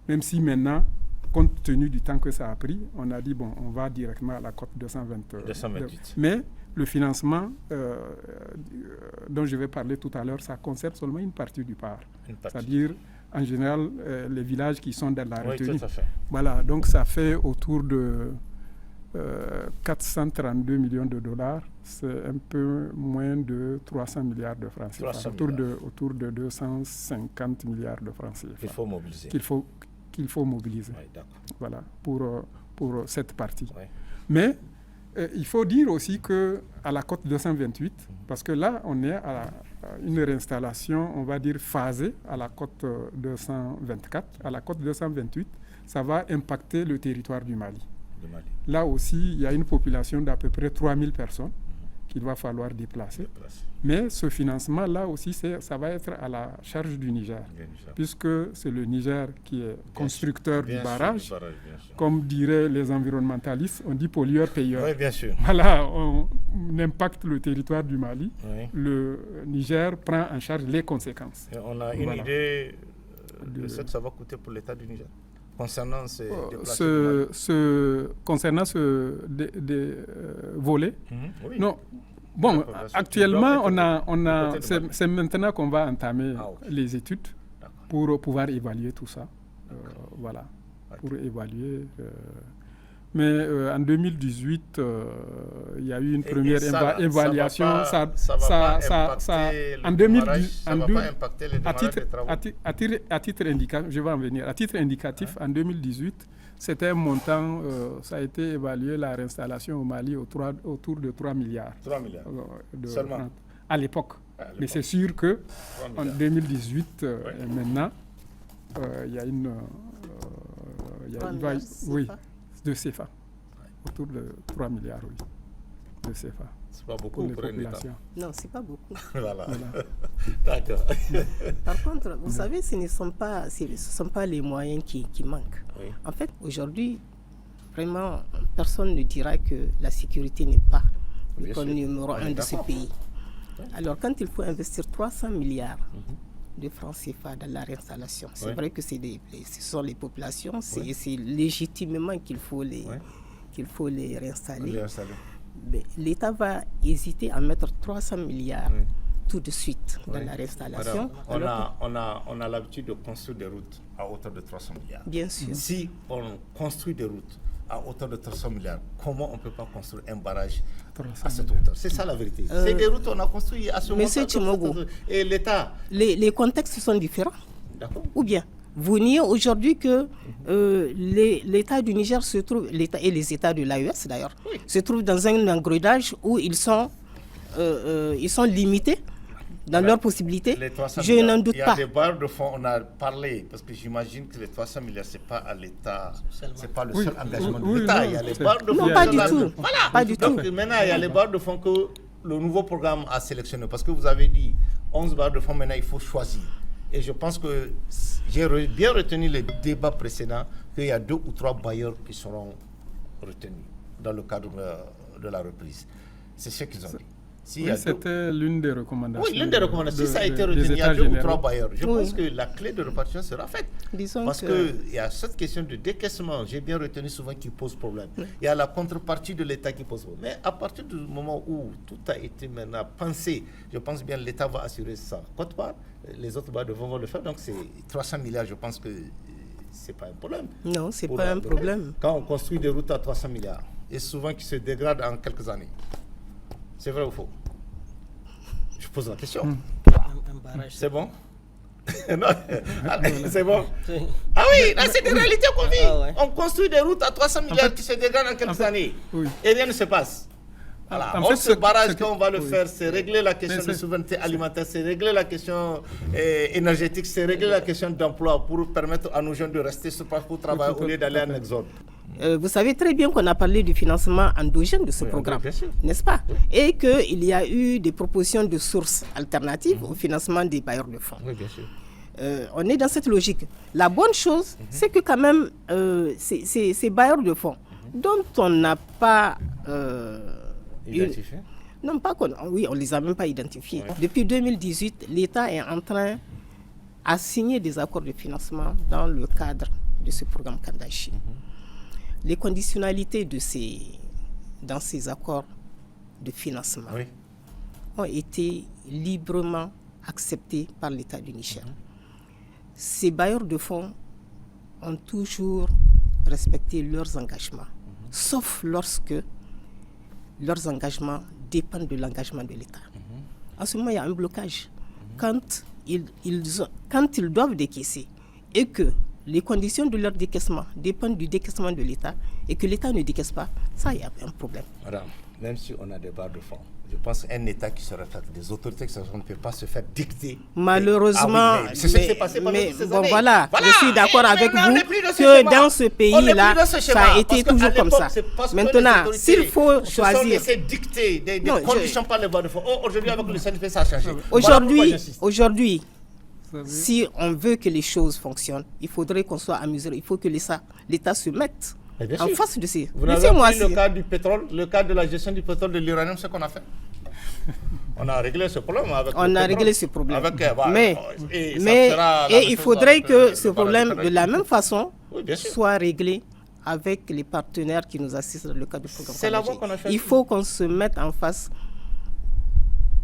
Même si maintenant, compte tenu du temps que ça a pris, on a dit on va directement à la côte 228. Mais le financement dont je vais parler tout à l'heure, ça concerne seulement une partie du part. C'est-à-dire en général, les villages qui sont dans la retenue. Oui, tout à fait. Voilà, donc ça fait autour de 432 millions de dollars. C'est un peu moins de 300 milliards de francs CFA. Autour de 250 milliards de francs CFA. Qu'il faut mobiliser. Qu'il faut mobiliser. Oui, d'accord. Voilà, pour cette partie. Oui. Mais il faut dire aussi qu'à la côte 228, parce que là, on est à une réinstallation, on va dire, phasée à la côte 224. À la côte 228, ça va impacter le territoire du Mali. Là aussi, il y a une population d'à peu près 3000 personnes qu'il va falloir déplacer. Mais ce financement-là aussi, ça va être à la charge du Niger, puisque c'est le Niger qui est constructeur du barrage. Comme diraient les environnementalistes, on dit pollueur-payeur. Oui, bien sûr. Voilà, on impacte le territoire du Mali. Oui. Le Niger prend en charge les conséquences. Et on a une idée de ce que ça va coûter pour l'État du Niger concernant ces déplacements. Concernant ce volet, oui. Non. Bon, actuellement, c'est maintenant qu'on va entamer les études pour pouvoir évaluer tout ça. Voilà, pour évaluer. Mais en 2018, il y a eu une première évaluation. Ça va pas impacter les démarrages des travaux. À titre indicatif, je vais en venir. À titre indicatif, en 2018, c'était un montant, ça a été évalué, la réinstallation au Mali, autour de 3 milliards. 3 milliards seulement à l'époque. Mais c'est sûr qu'en 2018 et maintenant, il y a une... de CFA. Autour de 3 milliards, de CFA. C'est pas beaucoup pour un État. Non, c'est pas beaucoup. Voilà. D'accord. Par contre, vous savez, ce ne sont pas les moyens qui manquent. Oui. En fait, aujourd'hui, vraiment, personne ne dira que la sécurité n'est pas le numéro 1 de ce pays. Alors, quand il faut investir 300 milliards de francs CFA dans la réinstallation, c'est vrai que ce sont les populations, c'est légitimement qu'il faut les réinstaller. Mais l'État va hésiter à mettre 300 milliards tout de suite dans la réinstallation. Madame, on a l'habitude de construire des routes à hauteur de 300 milliards. Bien sûr. Si on construit des routes à hauteur de 300 milliards, comment on ne peut pas construire un barrage à cette hauteur? C'est ça la vérité. C'est des routes qu'on a construites à ce moment. Monsieur Tchimogo, et l'État... Les contextes sont différents. D'accord. Ou bien, vous niez aujourd'hui que l'État du Niger se trouve, l'État et les États de l'AES d'ailleurs, se trouvent dans un engrenage où ils sont limités dans leurs possibilités. Je n'en doute pas. Il y a des barres de fonds, on a parlé, parce que j'imagine que les 300 milliards, ce n'est pas à l'État, ce n'est pas le seul engagement de l'État. Il y a les barres de fonds. Non, pas du tout. Voilà. Pas du tout. Maintenant, il y a les barres de fonds que le nouveau programme a sélectionné, parce que vous avez dit 11 barres de fonds, maintenant il faut choisir. Et je pense que j'ai bien retenu les débats précédents, qu'il y a 2 ou 3 bailleurs qui seront retenus dans le cadre de la reprise. C'est ce qu'ils ont dit. C'était l'une des recommandations. Oui, l'une des recommandations. Si ça a été retenu, il y a 2 ou 3 bailleurs. Je pense que la clé de répartition sera faite. Parce qu'il y a cette question de décaissement, j'ai bien retenu souvent, qui pose problème. Il y a la contrepartie de l'État qui pose problème. Mais à partir du moment où tout a été maintenant pensé, je pense bien que l'État va assurer ça. Quote part, les autres bailleurs vont le faire. Donc c'est 300 milliards, je pense que ce n'est pas un problème. Non, ce n'est pas un problème. Quand on construit des routes à 300 milliards, et souvent qui se dégradent en quelques années. C'est vrai ou faux? Je pose la question. C'est bon? Non, c'est bon? Ah oui, là c'est des réalités qu'on vit. On construit des routes à 300 milliards qui se dégradent en quelques années. Et rien ne se passe. Voilà. En fait, ce barrage, quand on va le faire, c'est régler la question de souveraineté alimentaire, c'est régler la question énergétique, c'est régler la question d'emploi pour permettre à nos jeunes de rester sur place pour travailler au lieu d'aller en exode. Vous savez très bien qu'on a parlé du financement endogène de ce programme, n'est-ce pas? Et qu'il y a eu des propositions de sources alternatives au financement des bailleurs de fonds. Oui, bien sûr. On est dans cette logique. La bonne chose, c'est que quand même, ces bailleurs de fonds dont on n'a pas... identifié? Non, pas qu'on... Oui, on ne les a même pas identifiés. Ouais. Depuis 2018, l'État est en train de signer des accords de financement dans le cadre de ce programme Kandashi. Les conditionnalités dans ces accords de financement ont été librement acceptées par l'État du Niger. Ces bailleurs de fonds ont toujours respecté leurs engagements, sauf lorsque leurs engagements dépendent de l'engagement de l'État. En ce moment, il y a un blocage. Quand ils doivent décaisser et que les conditions de leur décaissement dépendent du décaissement de l'État et que l'État ne décaisse pas, ça, il y a un problème. Madame, même si on a des barres de fonds, je pense qu'un État qui se réfère, des autorités qui ne peut pas se faire dicter. Malheureusement, c'est ce qui s'est passé pendant ces années. Voilà, je suis d'accord avec vous que dans ce pays-là, ça a été toujours comme ça. Maintenant, s'il faut choisir... Se sont dicter des conditions par les barres de fonds. Aujourd'hui, avec le CNP, ça a changé. Aujourd'hui, si on veut que les choses fonctionnent, il faudrait qu'on soit à mesure. Il faut que l'État se mette en face de ces... Vous avez pris le cas du pétrole, le cas de la gestion du pétrole, de l'uranium, ce qu'on a fait. On a réglé ce problème avec On a réglé ce problème. Mais il faudrait que ce problème, de la même façon, soit réglé avec les partenaires qui nous assistent dans le cadre du programme. C'est la voie qu'on a fait. Il faut qu'on se mette en face.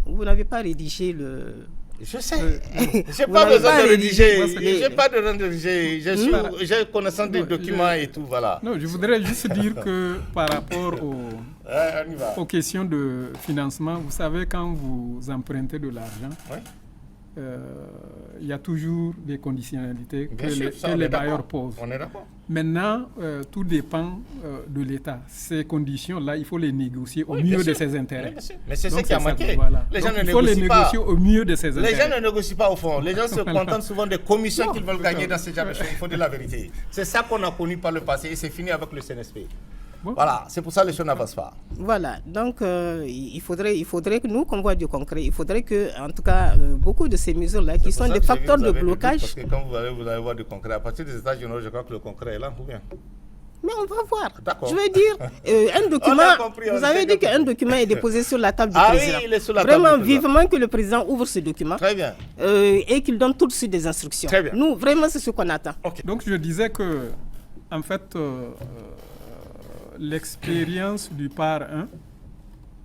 Vous n'avez pas rédigé le... Je sais. Je n'ai pas besoin de rédiger. Je n'ai pas besoin de rédiger. J'ai connaissance des documents et tout. Voilà. Non, je voudrais juste dire que par rapport aux questions de financement, vous savez, quand vous empruntez de l'argent, il y a toujours des conditionnalités que les bailleurs posent. On est d'accord. Maintenant, tout dépend de l'État. Ces conditions-là, il faut les négocier au mieux de ses intérêts. Mais c'est ce qui a manqué. Les gens il faut les négocier au mieux de ses intérêts. Les gens ne négocient pas au fond. Les gens se contentent souvent des commissions qu'ils veulent gagner dans ces genre de choses. Il faut dire la vérité. C'est ça qu'on a connu par le passé et c'est fini avec le CNSP. Voilà, c'est pour ça que les choses n'avancent pas. Voilà, donc il faudrait que nous, qu'on voit du concret, il faudrait que, en tout cas, beaucoup de ces mesures-là, qui sont des facteurs de blocage... Parce que quand vous allez voir du concret, à partir des États généraux, je crois que le concret est là, ou bien Mais on va voir. D'accord. Je veux dire, un document, vous avez dit qu'un document est déposé sur la table du président. Oui, il est sur la Vraiment, table du président. vivement que le président ouvre ce document. Très bien. Et qu'il donne tout de suite des instructions. Très bien. Nous, vraiment, c'est ce qu'on attend. Okay. Donc, je disais que, en fait, l'expérience du PAR 1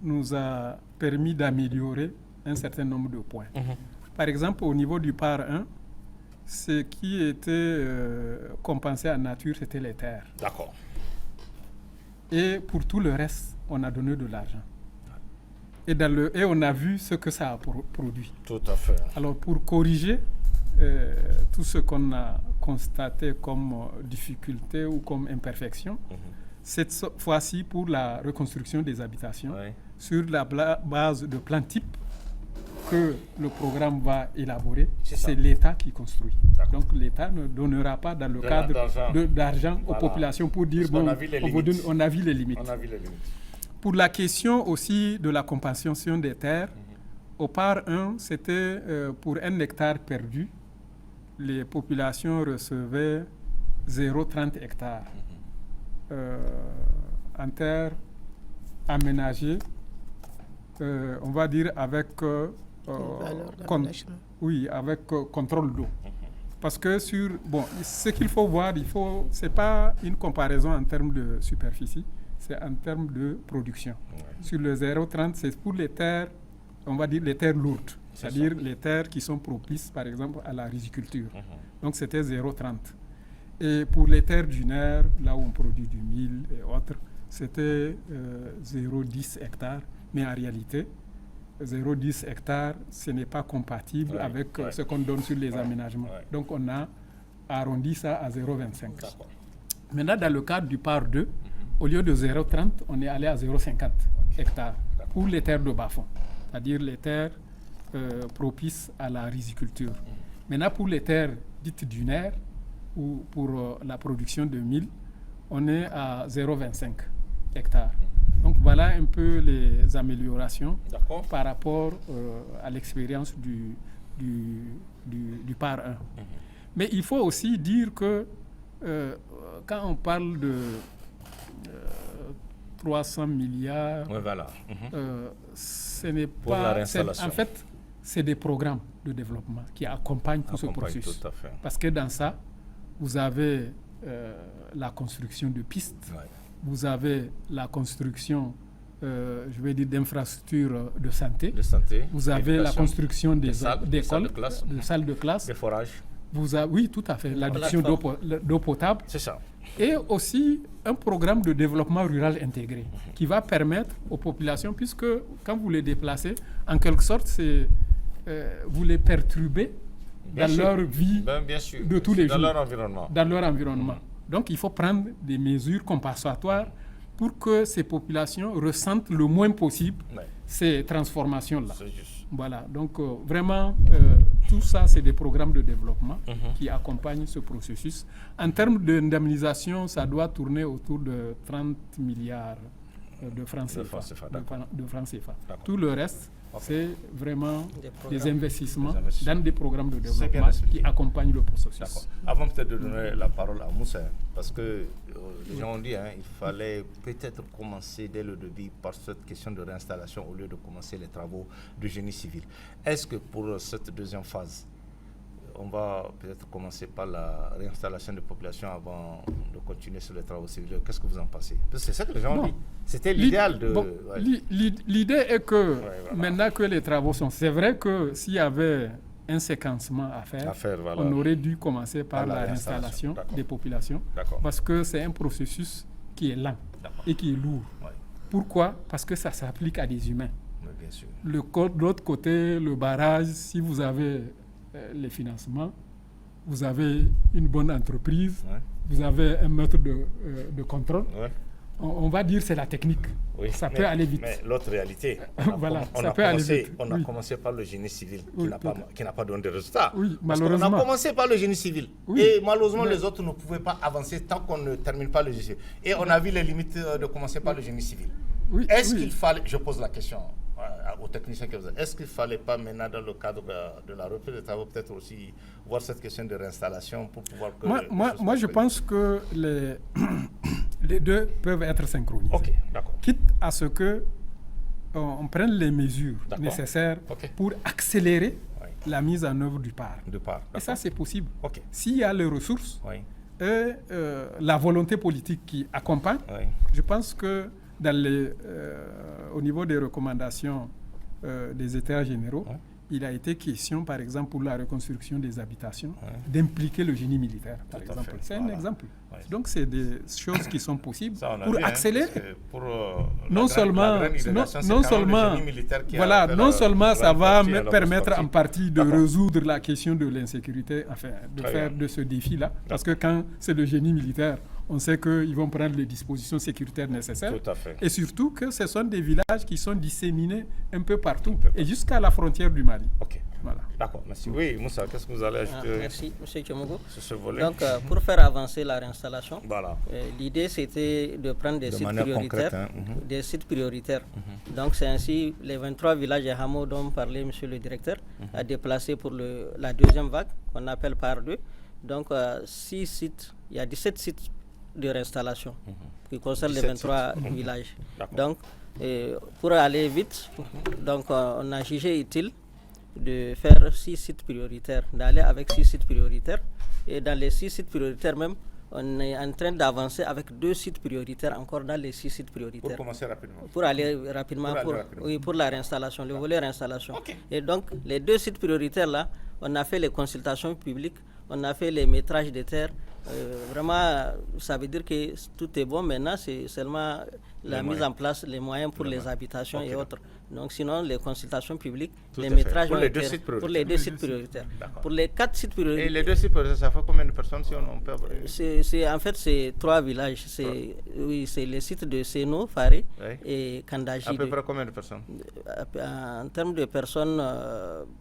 nous a permis d'améliorer un certain nombre de points. Par exemple, au niveau du PAR 1, ce qui était compensé en nature, c'était les terres. D'accord. Et pour tout le reste, on a donné de l'argent. Et on a vu ce que ça a produit. Tout à fait. Alors, pour corriger tout ce qu'on a constaté comme difficulté ou comme imperfection, cette fois-ci, pour la reconstruction des habitations, sur la base de plans types que le programme va élaborer, c'est l'État qui construit. Donc l'État ne donnera pas dans le cadre d'argent aux populations pour dire bon, on a vu les limites. Pour la question aussi de la compensation des terres, au PAR 1, c'était pour 1 hectare perdu, les populations recevaient 0,30 hectares en terres aménagées, on va dire avec avec contrôle d'eau. Parce que ce qu'il faut voir, c'est pas une comparaison en termes de superficie, c'est en termes de production. Sur le 0,30, c'est pour les terres, on va dire les terres lourdes, c'est-à-dire les terres qui sont propices, par exemple, à la riziculture. Donc c'était 0,30. Et pour les terres dunaires, là où on produit du mil et autres, c'était 0,10 hectares. Mais en réalité, 0,10 hectares, ce n'est pas compatible avec ce qu'on donne sur les aménagements. Donc on a arrondi ça à 0,25. Maintenant, dans le cadre du PAR 2, au lieu de 0,30, on est allé à 0,50 hectares pour les terres de bas-fond, c'est-à-dire les terres propices à la riziculture. Maintenant, pour les terres dites dunaires ou pour la production de mil, on est à 0,25 hectares. Donc voilà un peu les améliorations par rapport à l'expérience du PAR 1. Mais il faut aussi dire que quand on parle de 300 milliards, ce n'est pas... En fait, c'est des programmes de développement qui accompagnent tout ce processus. Tout à fait. Parce que dans ça, vous avez la construction de pistes, vous avez la construction, je vais dire, d'infrastructures de santé, vous avez la construction d'écoles, de salles de classe, des forages. Oui, tout à fait, l'adduction d'eau potable. C'est ça. Et aussi un programme de développement rural intégré qui va permettre aux populations, puisque quand vous les déplacez, en quelque sorte, vous les perturbez dans leur vie de tous les jours, dans leur environnement. Donc il faut prendre des mesures compensatoires pour que ces populations ressentent le moins possible ces transformations-là. Voilà, donc vraiment, tout ça, c'est des programmes de développement qui accompagnent ce processus. En termes d'indemnisation, ça doit tourner autour de 30 milliards de francs CFA. Tout le reste, c'est vraiment des investissements dans des programmes de développement qui accompagnent le processus. Avant peut-être de donner la parole à Moussa, parce que les gens ont dit il fallait peut-être commencer dès le début par cette question de réinstallation au lieu de commencer les travaux de génie civil. Est-ce que pour cette deuxième phase, on va peut-être commencer par la réinstallation des populations avant de continuer sur les travaux civils? Qu'est-ce que vous en pensez? Parce que c'est ça que les gens ont dit. C'était l'idéal de... L'idée est que maintenant que les travaux sont... C'est vrai que s'il y avait un séquencement à faire, on aurait dû commencer par la réinstallation des populations. Parce que c'est un processus qui est lent et qui est lourd. Pourquoi? Parce que ça s'applique à des humains. Bien sûr. De l'autre côté, le barrage, si vous avez les financements, vous avez une bonne entreprise, vous avez un maître de contrôle. On va dire c'est la technique. Ça peut aller vite. Mais l'autre réalité, on a commencé par le génie civil qui n'a pas donné de résultats. Malheureusement. On a commencé par le génie civil. Et malheureusement, les autres ne pouvaient pas avancer tant qu'on ne termine pas le génie civil. Et on a vu les limites de commencer par le génie civil. Est-ce qu'il fallait, je pose la question aux techniciens que vous êtes, est-ce qu'il ne fallait pas maintenant dans le cadre de la reprise des travaux peut-être aussi voir cette question de réinstallation pour pouvoir... Moi je pense que les deux peuvent être synchronisés. Ok, d'accord. Quitte à ce que on prenne les mesures nécessaires pour accélérer la mise en œuvre du PAR. Et ça, c'est possible. S'il y a les ressources et la volonté politique qui accompagne, je pense que au niveau des recommandations des États généraux, il a été question, par exemple, pour la reconstruction des habitations, d'impliquer le génie militaire, par exemple. C'est un exemple. Donc, c'est des choses qui sont possibles pour accélérer. Non seulement ça va permettre en partie de résoudre la question de l'insécurité, enfin, de faire de ce défi-là, parce que quand c'est le génie militaire, on sait qu'ils vont prendre les dispositions sécuritaires nécessaires. Tout à fait. Et surtout que ce sont des villages qui sont disséminés un peu partout, et jusqu'à la frontière du Mali. Ok. Voilà. D'accord, merci. Oui, Moussa, qu'est-ce que vous allez ajouter merci, M. Tchomogo. Sur ce volet. Donc, pour faire avancer la réinstallation, l'idée c'était de prendre des sites prioritaires. Des sites prioritaires. Donc, c'est ainsi les 23 villages et hameaux dont parlait M. le directeur à déplacer pour la deuxième vague, qu'on appelle par 2. Donc, 6 sites, il y a 17 sites de réinstallation qui concernent les 23 villages. Donc, pour aller vite, donc, on a jugé utile de faire 6 sites prioritaires, d'aller avec 6 sites prioritaires. Et dans les 6 sites prioritaires même, on est en train d'avancer avec 2 sites prioritaires encore dans les 6 sites prioritaires. Pour commencer rapidement. Pour aller rapidement, pour la réinstallation, le volet réinstallation. Et donc, les 2 sites prioritaires là, on a fait les consultations publiques, on a fait les métrages de terre. Vraiment, ça veut dire que tout est bon. Maintenant, c'est seulement la mise en place, les moyens pour les habitations et autres. Donc, sinon, les consultations publiques, les métrages pour les 2 sites prioritaires. Pour les 2 sites prioritaires. Pour les 4 sites prioritaires. Et les 2 sites prioritaires, ça fait combien de personnes si on peut... En fait, c'est 3 villages. C'est les sites de Seno, Faré et Kandaji. À peu près combien de personnes? En termes de personnes,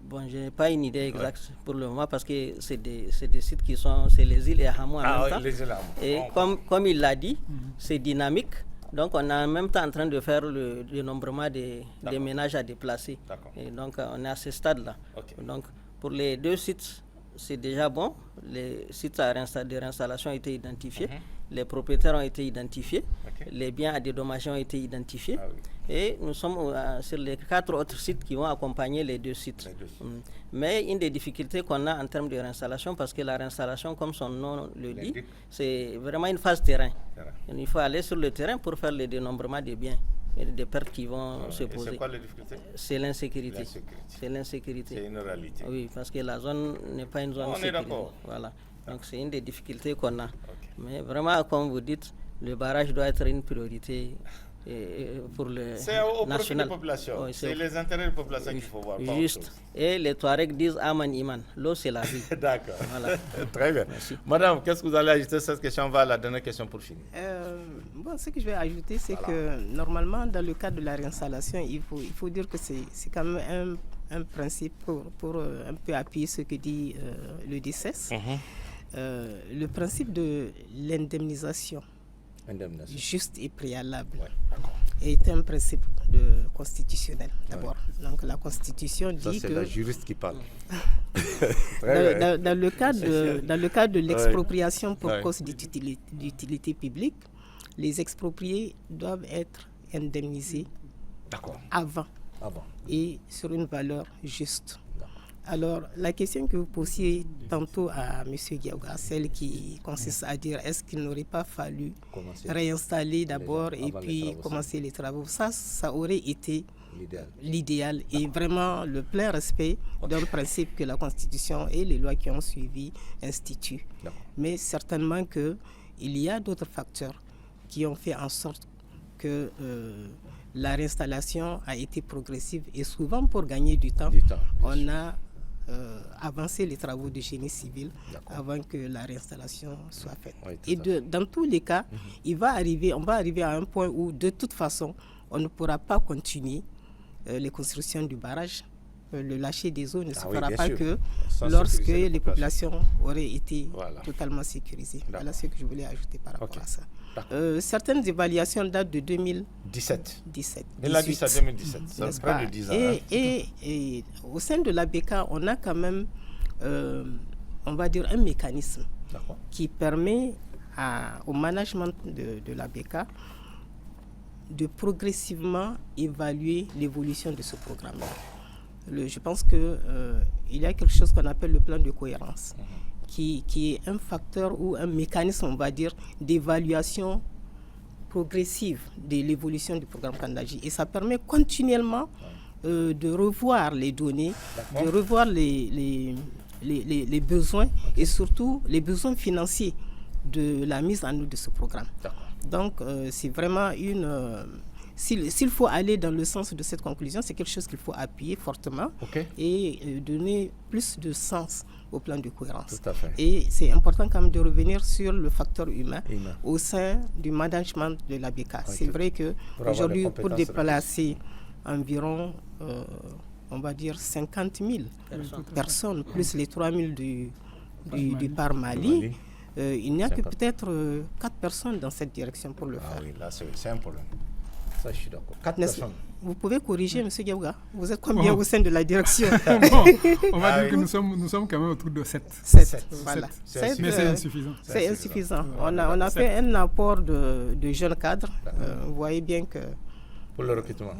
bon, je n'ai pas une idée exacte pour le moment parce que c'est des sites qui sont, c'est les îles et hameaux en même temps. Les îles et hameaux. Et comme il l'a dit, c'est dynamique. Donc, on est en même temps en train de faire le dénombrement des ménages à déplacer. Et donc, on est à ce stade-là. Donc, pour les 2 sites, c'est déjà bon. Les sites de réinstallation ont été identifiés. Les propriétaires ont été identifiés. Les biens à dédommager ont été identifiés. Et nous sommes sur les 4 autres sites qui vont accompagner les 2 sites. Mais une des difficultés qu'on a en termes de réinstallation, parce que la réinstallation, comme son nom le dit, c'est vraiment une phase terrain. Il faut aller sur le terrain pour faire le dénombrement des biens et des pertes qui vont se poser. C'est quoi la difficulté? C'est l'insécurité. C'est l'insécurité. C'est une réalité. Oui, parce que la zone n'est pas une zone sécurisée. Voilà. Donc c'est une des difficultés qu'on a. Mais vraiment, comme vous dites, le barrage doit être une priorité pour le c'est au national. Profit des populations. C'est les intérêts des populations qu'il faut voir. Juste. Et les Touaregs disent Aman Iman. L'eau, c'est la vie. D'accord. Voilà. Très bien. Merci. Madame, qu'est-ce que vous allez ajouter à cette question? On va à la dernière question pour finir. Ce que je vais ajouter, c'est que normalement, dans le cadre de la réinstallation, il faut dire que c'est quand même un principe pour un peu appuyer ce que dit le DCES. Le principe de l'indemnisation juste et préalable est un principe constitutionnel d'abord. Donc la Constitution dit c'est que... la juriste qui parle. dans le cadre de l'expropriation pour cause d'utilité publique, les expropriés doivent être indemnisés avant et sur une valeur juste. Alors, la question que vous posiez tantôt à M. Diaouga, celle qui consiste à dire est-ce qu'il n'aurait pas fallu réinstaller d'abord et puis commencer les travaux, ça aurait été l'idéal et vraiment le plein respect d'un principe que la Constitution et les lois qui ont suivi instituent. Mais certainement qu'il y a d'autres facteurs qui ont fait en sorte que la réinstallation a été progressive et souvent pour gagner du temps. On a avancer les travaux de génie civil avant que la réinstallation soit faite. Et dans tous les cas, on va arriver à un point où de toute façon, on ne pourra pas continuer les constructions du barrage. Le lâcher des eaux ne se fera pas que lorsque les populations auraient été totalement sécurisées. Voilà ce que je voulais ajouter par rapport à ça. Certaines évaluations datent de 2017. Elle a dit ça 2017, ça près de 10 ans. Et au sein de l'ABK, on a quand même, on va dire, un mécanisme qui permet au management de la BK de progressivement évaluer l'évolution de ce programme-là. Je pense qu'il y a quelque chose qu'on appelle le plan de cohérence, qui est un facteur ou un mécanisme, on va dire, d'évaluation progressive de l'évolution du programme Kandaji. Et ça permet continuellement de revoir les données, de revoir les besoins et surtout les besoins financiers de la mise en œuvre de ce programme. Donc, c'est vraiment s'il faut aller dans le sens de cette conclusion, c'est quelque chose qu'il faut appuyer fortement et donner plus de sens au plan de cohérence. Tout à fait. Et c'est important quand même de revenir sur le facteur humain. Au sein du management de la BK. C'est vrai qu'aujourd'hui, pour déplacer environ, on va dire, 50 000 personnes, plus les 3 000 du Par Mali, il n'y a que peut-être 4 personnes dans cette direction pour le faire. Oui, là, c'est un problème. Ça, je suis d'accord. 4 personnes. Vous pouvez corriger, M. Gaouga. Vous êtes combien au sein de la direction? On va dire que nous sommes quand même autour de 7. 7, voilà. Mais c'est insuffisant. C'est insuffisant. On a fait un apport de jeunes cadres. Vous voyez bien que... Pour le recrutement.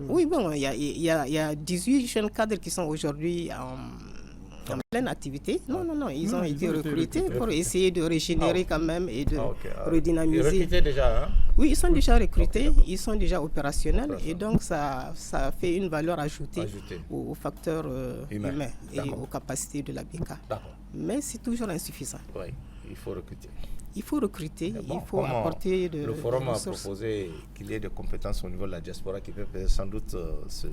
Oui, bon, il y a 18 jeunes cadres qui sont aujourd'hui en pleine activité. Non, ils ont été recrutés pour essayer de régénérer quand même et de redynamiser. Ils recrutés déjà, hein? Oui, ils sont déjà recrutés, ils sont déjà opérationnels et donc ça fait une valeur ajoutée aux facteurs humains et aux capacités de la BK. Mais c'est toujours insuffisant. Oui, il faut recruter. Il faut recruter, il faut apporter de Le forum a proposé qu'il y ait des compétences au niveau de la diaspora qui peuvent sans doute ce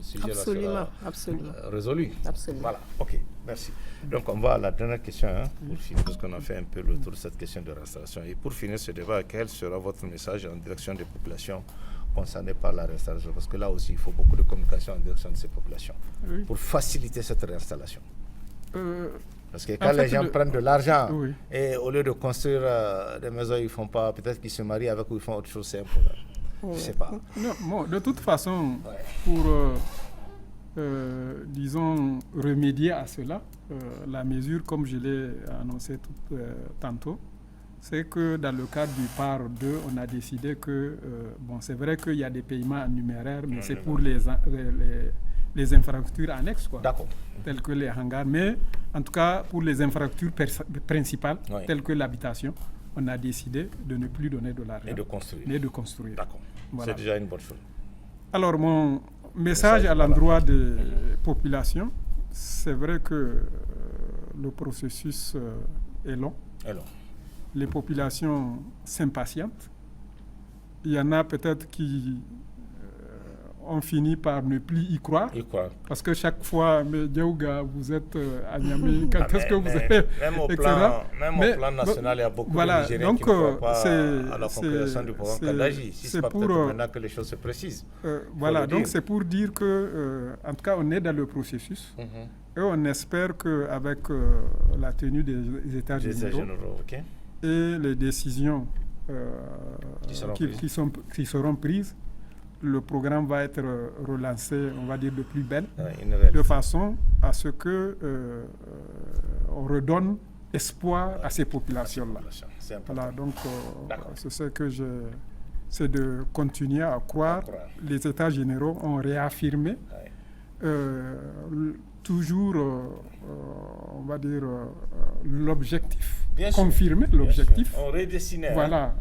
sujet-là sera résolu. Absolument. Voilà, ok, merci. Donc on va à la dernière question, pour finir, parce qu'on a fait un peu le tour de cette question de réinstallation. Et pour finir ce débat, quel sera votre message en direction des populations concernées par la réinstallation? Parce que là aussi, il faut beaucoup de communication en direction de ces populations pour faciliter cette réinstallation. Parce que quand les gens prennent de l'argent et au lieu de construire des maisons, ils font pas, peut-être qu'ils se marient avec ou ils font autre chose, c'est un problème. Je ne sais pas. Non, de toute façon, pour, disons, remédier à cela, la mesure, comme je l'ai annoncé tantôt, c'est que dans le cadre du PAR 2, on a décidé que, c'est vrai qu'il y a des paiements en numéraire, mais c'est pour les infrastructures annexes, telles que les hangars. Mais en tout cas, pour les infrastructures principales, telles que l'habitation, on a décidé de ne plus donner de l'argent. Mais de construire. D'accord. Voilà. C'est déjà une bonne chose. Alors, mon message à l'endroit des populations, c'est vrai que le processus est long. Les populations s'impatientent. Il y en a peut-être qui ont fini par ne plus y croire. Parce que chaque fois, mais Diaouga, vous êtes à Niamey, quand est-ce que vous êtes... Même au plan national, il y a beaucoup de Nigériens qui ne croient pas à la concrétisation du programme Kandaji. Si c'est pas peut-être maintenant que les choses se précisent. Voilà, donc c'est pour dire que, en tout cas, on est dans le processus. Et on espère qu'avec la tenue des États généraux et les décisions qui seront prises, le programme va être relancé, on va dire, de plus belle, de façon à ce que on redonne espoir à ces populations-là. Voilà, donc c'est ce que c'est de continuer à croire. Les États généraux ont réaffirmé toujours, on va dire, l'objectif, confirmer l'objectif, voilà,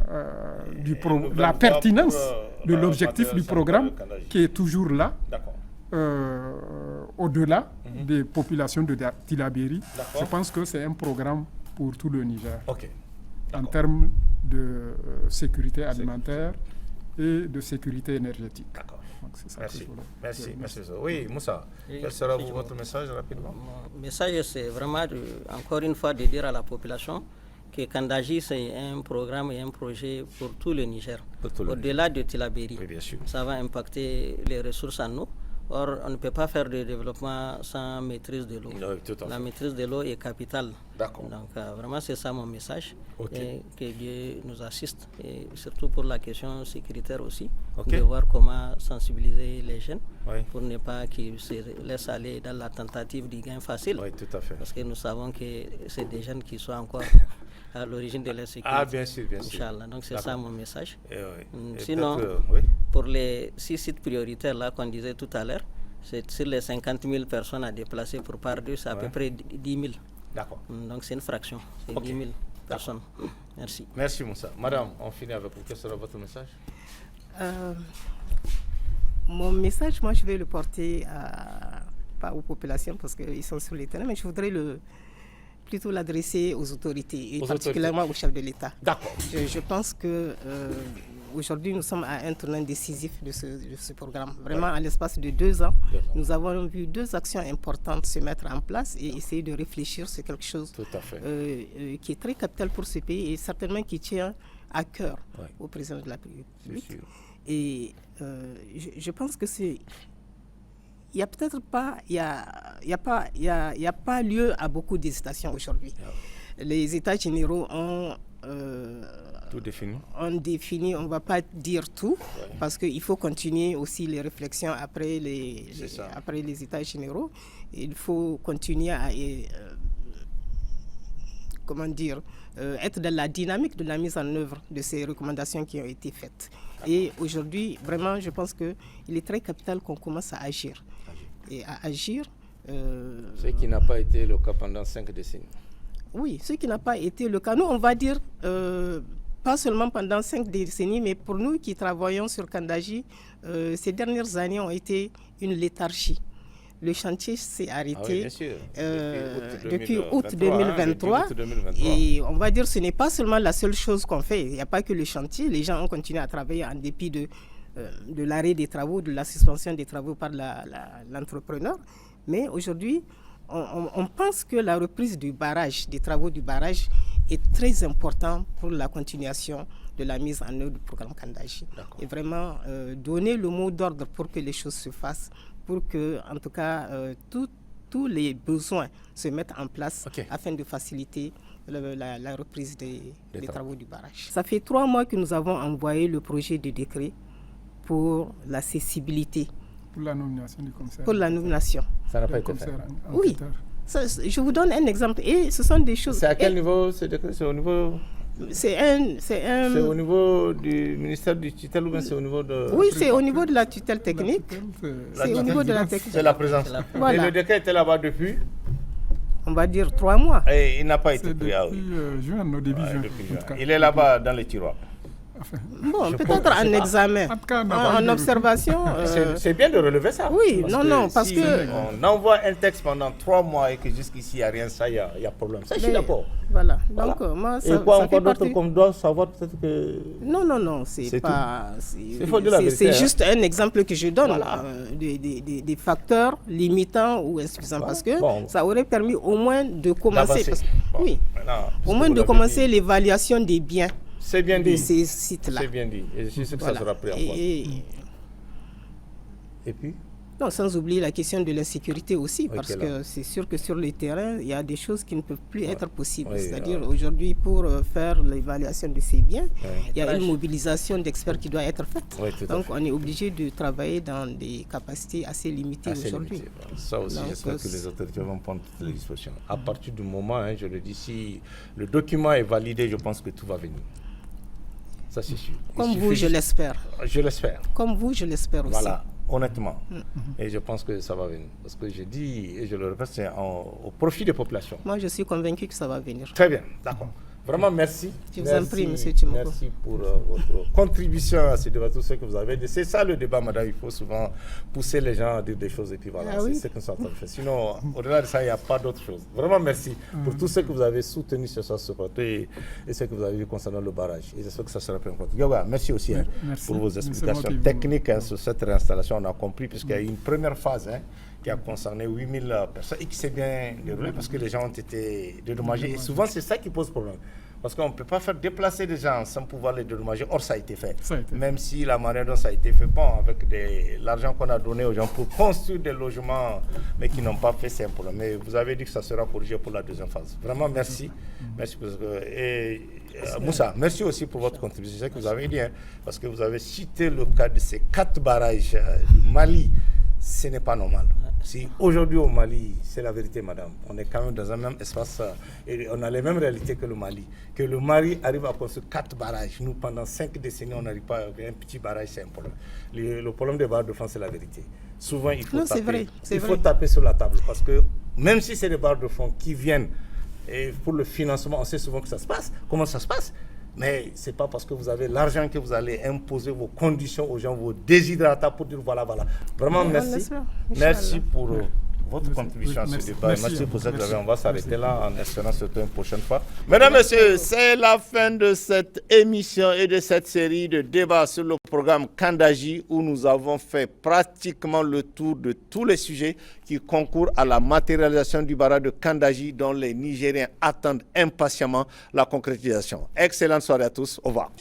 la pertinence de l'objectif du programme qui est toujours là, au-delà des populations de Tillabéri. Je pense que c'est un programme pour tout le Niger, en termes de sécurité alimentaire et de sécurité énergétique. Merci. Oui, Moussa, quel sera votre message rapidement? Mon message, c'est vraiment, encore une fois, de dire à la population que Kandaji, c'est un programme et un projet pour tout le Niger. Au-delà de Tillabéri, ça va impacter les ressources en eau. Or, on ne peut pas faire de développement sans maîtrise de l'eau. La maîtrise de l'eau est capitale. Donc, vraiment, c'est ça mon message. Et que Dieu nous assiste. Et surtout pour la question sécuritaire aussi, de voir comment sensibiliser les jeunes pour ne pas qu'ils se laissent aller dans la tentative du gain facile. Parce que nous savons que c'est des jeunes qui sont encore à l'origine de l'insécurité. Ah, bien sûr, bien sûr. Inch'Allah. Donc c'est ça mon message. Et sinon, oui. pour les 6 sites prioritaires là qu'on disait tout à l'heure, c'est sur les 50 000 personnes à déplacer pour par deux, c'est à peu près 10 000. D'accord. Donc c'est une fraction, c'est 10 000 personnes. Merci. Merci Moussa. Madame, on finit avec vous. Quel sera votre message? Mon message, moi, je vais le porter pas aux populations parce qu'ils sont sur le terrain, mais je voudrais plutôt l'adresser aux autorités et particulièrement au chef de l'État. D'accord. Je pense que aujourd'hui, nous sommes à un tournant décisif de ce programme. Vraiment, à l'espace de 2 ans, nous avons vu 2 actions importantes se mettre en place et essayer de réfléchir sur quelque chose qui est très capital pour ce pays et certainement qui tient à cœur au président de la République. Et je pense que c'est... Il n'y a peut-être pas, il y a pas lieu à beaucoup d'hésitation aujourd'hui. Les États généraux ont tout défini. On ne va pas dire tout, parce qu'il faut continuer aussi les réflexions après les États généraux. Il faut continuer à être dans la dynamique de la mise en œuvre de ces recommandations qui ont été faites. Et aujourd'hui, vraiment, je pense qu'il est très capital qu'on commence à agir. Et à agir... Ce qui n'a pas été le cas pendant 5 décennies. Oui, ce qui n'a pas été le cas. Nous, on va dire, pas seulement pendant 5 décennies, mais pour nous qui travaillons sur Kandaji, ces dernières années ont été une léthargie. Le chantier s'est arrêté depuis août 2023. Et on va dire que ce n'est pas seulement la seule chose qu'on fait. Il n'y a pas que le chantier. Les gens ont continué à travailler en dépit de l'arrêt des travaux, de la suspension des travaux par l'entrepreneur. Mais aujourd'hui, on pense que la reprise du barrage, des travaux du barrage, est très important pour la continuation de la mise en œuvre du programme Kandaji. Et vraiment donner le mot d'ordre pour que les choses se fassent, pour que, en tout cas, tous les besoins se mettent en place afin de faciliter la reprise des travaux du barrage. Ça fait 3 mois que nous avons envoyé le projet de décret pour l'accessibilité. Pour la nomination du commissaire. Pour la nomination. Ça n'a pas été fait. Oui. Je vous donne un exemple. Et ce sont des choses... C'est à quel niveau ce décret? C'est au niveau... C'est au niveau du ministère du tutelle ou bien c'est au niveau de... Oui, c'est au niveau de la tutelle technique. C'est au niveau de la technique. C'est la présence. Voilà. Et le décret était là-bas depuis? On va dire 3 mois. Et il n'a pas été pris. Depuis juin, nos débuts juin. Il est là-bas dans les tiroirs. Bon, peut-être en examen, en observation. C'est bien de relever ça. Oui, parce que... On envoie un texte pendant 3 mois et que jusqu'ici, il n'y a rien, ça, il y a problème. Ça, je suis d'accord. Voilà. Donc, moi, ça, et quoi, ça encore d'autre qu'on doit savoir peut-être que... Non, c'est pas... C'est juste un exemple que je donne, des facteurs limitants ou insuffisants, parce que ça aurait permis au moins de commencer. Au moins de commencer l'évaluation des biens. C'est bien dit. De ces sites-là. C'est bien dit. Et je sais que ça sera pris en compte. Et puis? Non, sans oublier la question de l'insécurité aussi, parce que c'est sûr que sur le terrain, il y a des choses qui ne peuvent plus être possibles. C'est-à-dire aujourd'hui, pour faire l'évaluation de ces biens, il y a une mobilisation d'experts qui doit être faite. Donc on est obligé de travailler dans des capacités assez limitées aujourd'hui. Ça aussi, j'espère que les autorités vont prendre toutes les dispositions. À partir du moment, je le dis, si le document est validé, je pense que tout va venir. Ça, c'est sûr. Comme vous, je l'espère. Je l'espère. Comme vous, je l'espère aussi. Voilà, honnêtement. Et je pense que ça va venir. Parce que je dis, et je le répète, c'est au profit des populations. Moi, je suis convaincu que ça va venir. Très bien, d'accord. Vraiment, merci. Je vous en prie, M. Tchimoko. Merci pour votre contribution à ce débat, tout ce que vous avez dit. C'est ça le débat, madame. Il faut souvent pousser les gens à dire des choses et puis voilà, c'est ce qu'on s'est en train de faire. Sinon, au-delà de ça, il n'y a pas d'autre chose. Vraiment, merci pour tout ce que vous avez soutenu ce soir, ce plateau et ce que vous avez vu concernant le barrage. Et j'espère que ça sera pris en compte. Merci aussi pour vos explications techniques sur cette réinstallation. On a compris, puisqu'il y a eu une première phase qui a concerné 8000 personnes et qui s'est bien déroulée parce que les gens ont été dédommagés. Et souvent, c'est ça qui pose problème. Parce qu'on ne peut pas faire déplacer des gens sans pouvoir les dédommager. Or, ça a été fait. Même si la manière dont ça a été fait, avec l'argent qu'on a donné aux gens pour construire des logements, mais qui n'ont pas fait, c'est un problème. Mais vous avez dit que ça sera corrigé pour la deuxième phase. Vraiment, merci. Merci. Moussa, merci aussi pour votre contribution. C'est ce que vous avez dit, parce que vous avez cité le cas de ces 4 barrages du Mali. Ce n'est pas normal. Si aujourd'hui au Mali, c'est la vérité, madame, on est quand même dans un même espace et on a les mêmes réalités que le Mali. Que le Mali arrive à construire 4 barrages. Nous, pendant 5 décennies, on n'arrive pas à un petit barrage, c'est un problème. Le problème des barrages de fond, c'est la vérité. Souvent, il faut, faut taper sur la table parce que même si c'est des barrages de fond qui viennent et pour le financement, on sait souvent que ça se passe. Comment ça se passe? Mais ce n'est pas parce que vous avez l'argent que vous allez imposer vos conditions aux gens, vos déshydratants pour dire voilà. Vraiment, merci. Merci pour votre contribution à ce débat. Merci pour cette réunion. On va s'arrêter là en espérant se retrouver une prochaine fois. Mesdames, Messieurs, c'est la fin de cette émission et de cette série de débats sur le programme Kandaji où nous avons fait pratiquement le tour de tous les sujets qui concourent à la matérialisation du barrage de Kandaji dont les Nigériens attendent impatiemment la concrétisation. Excellente soirée à tous. Au revoir.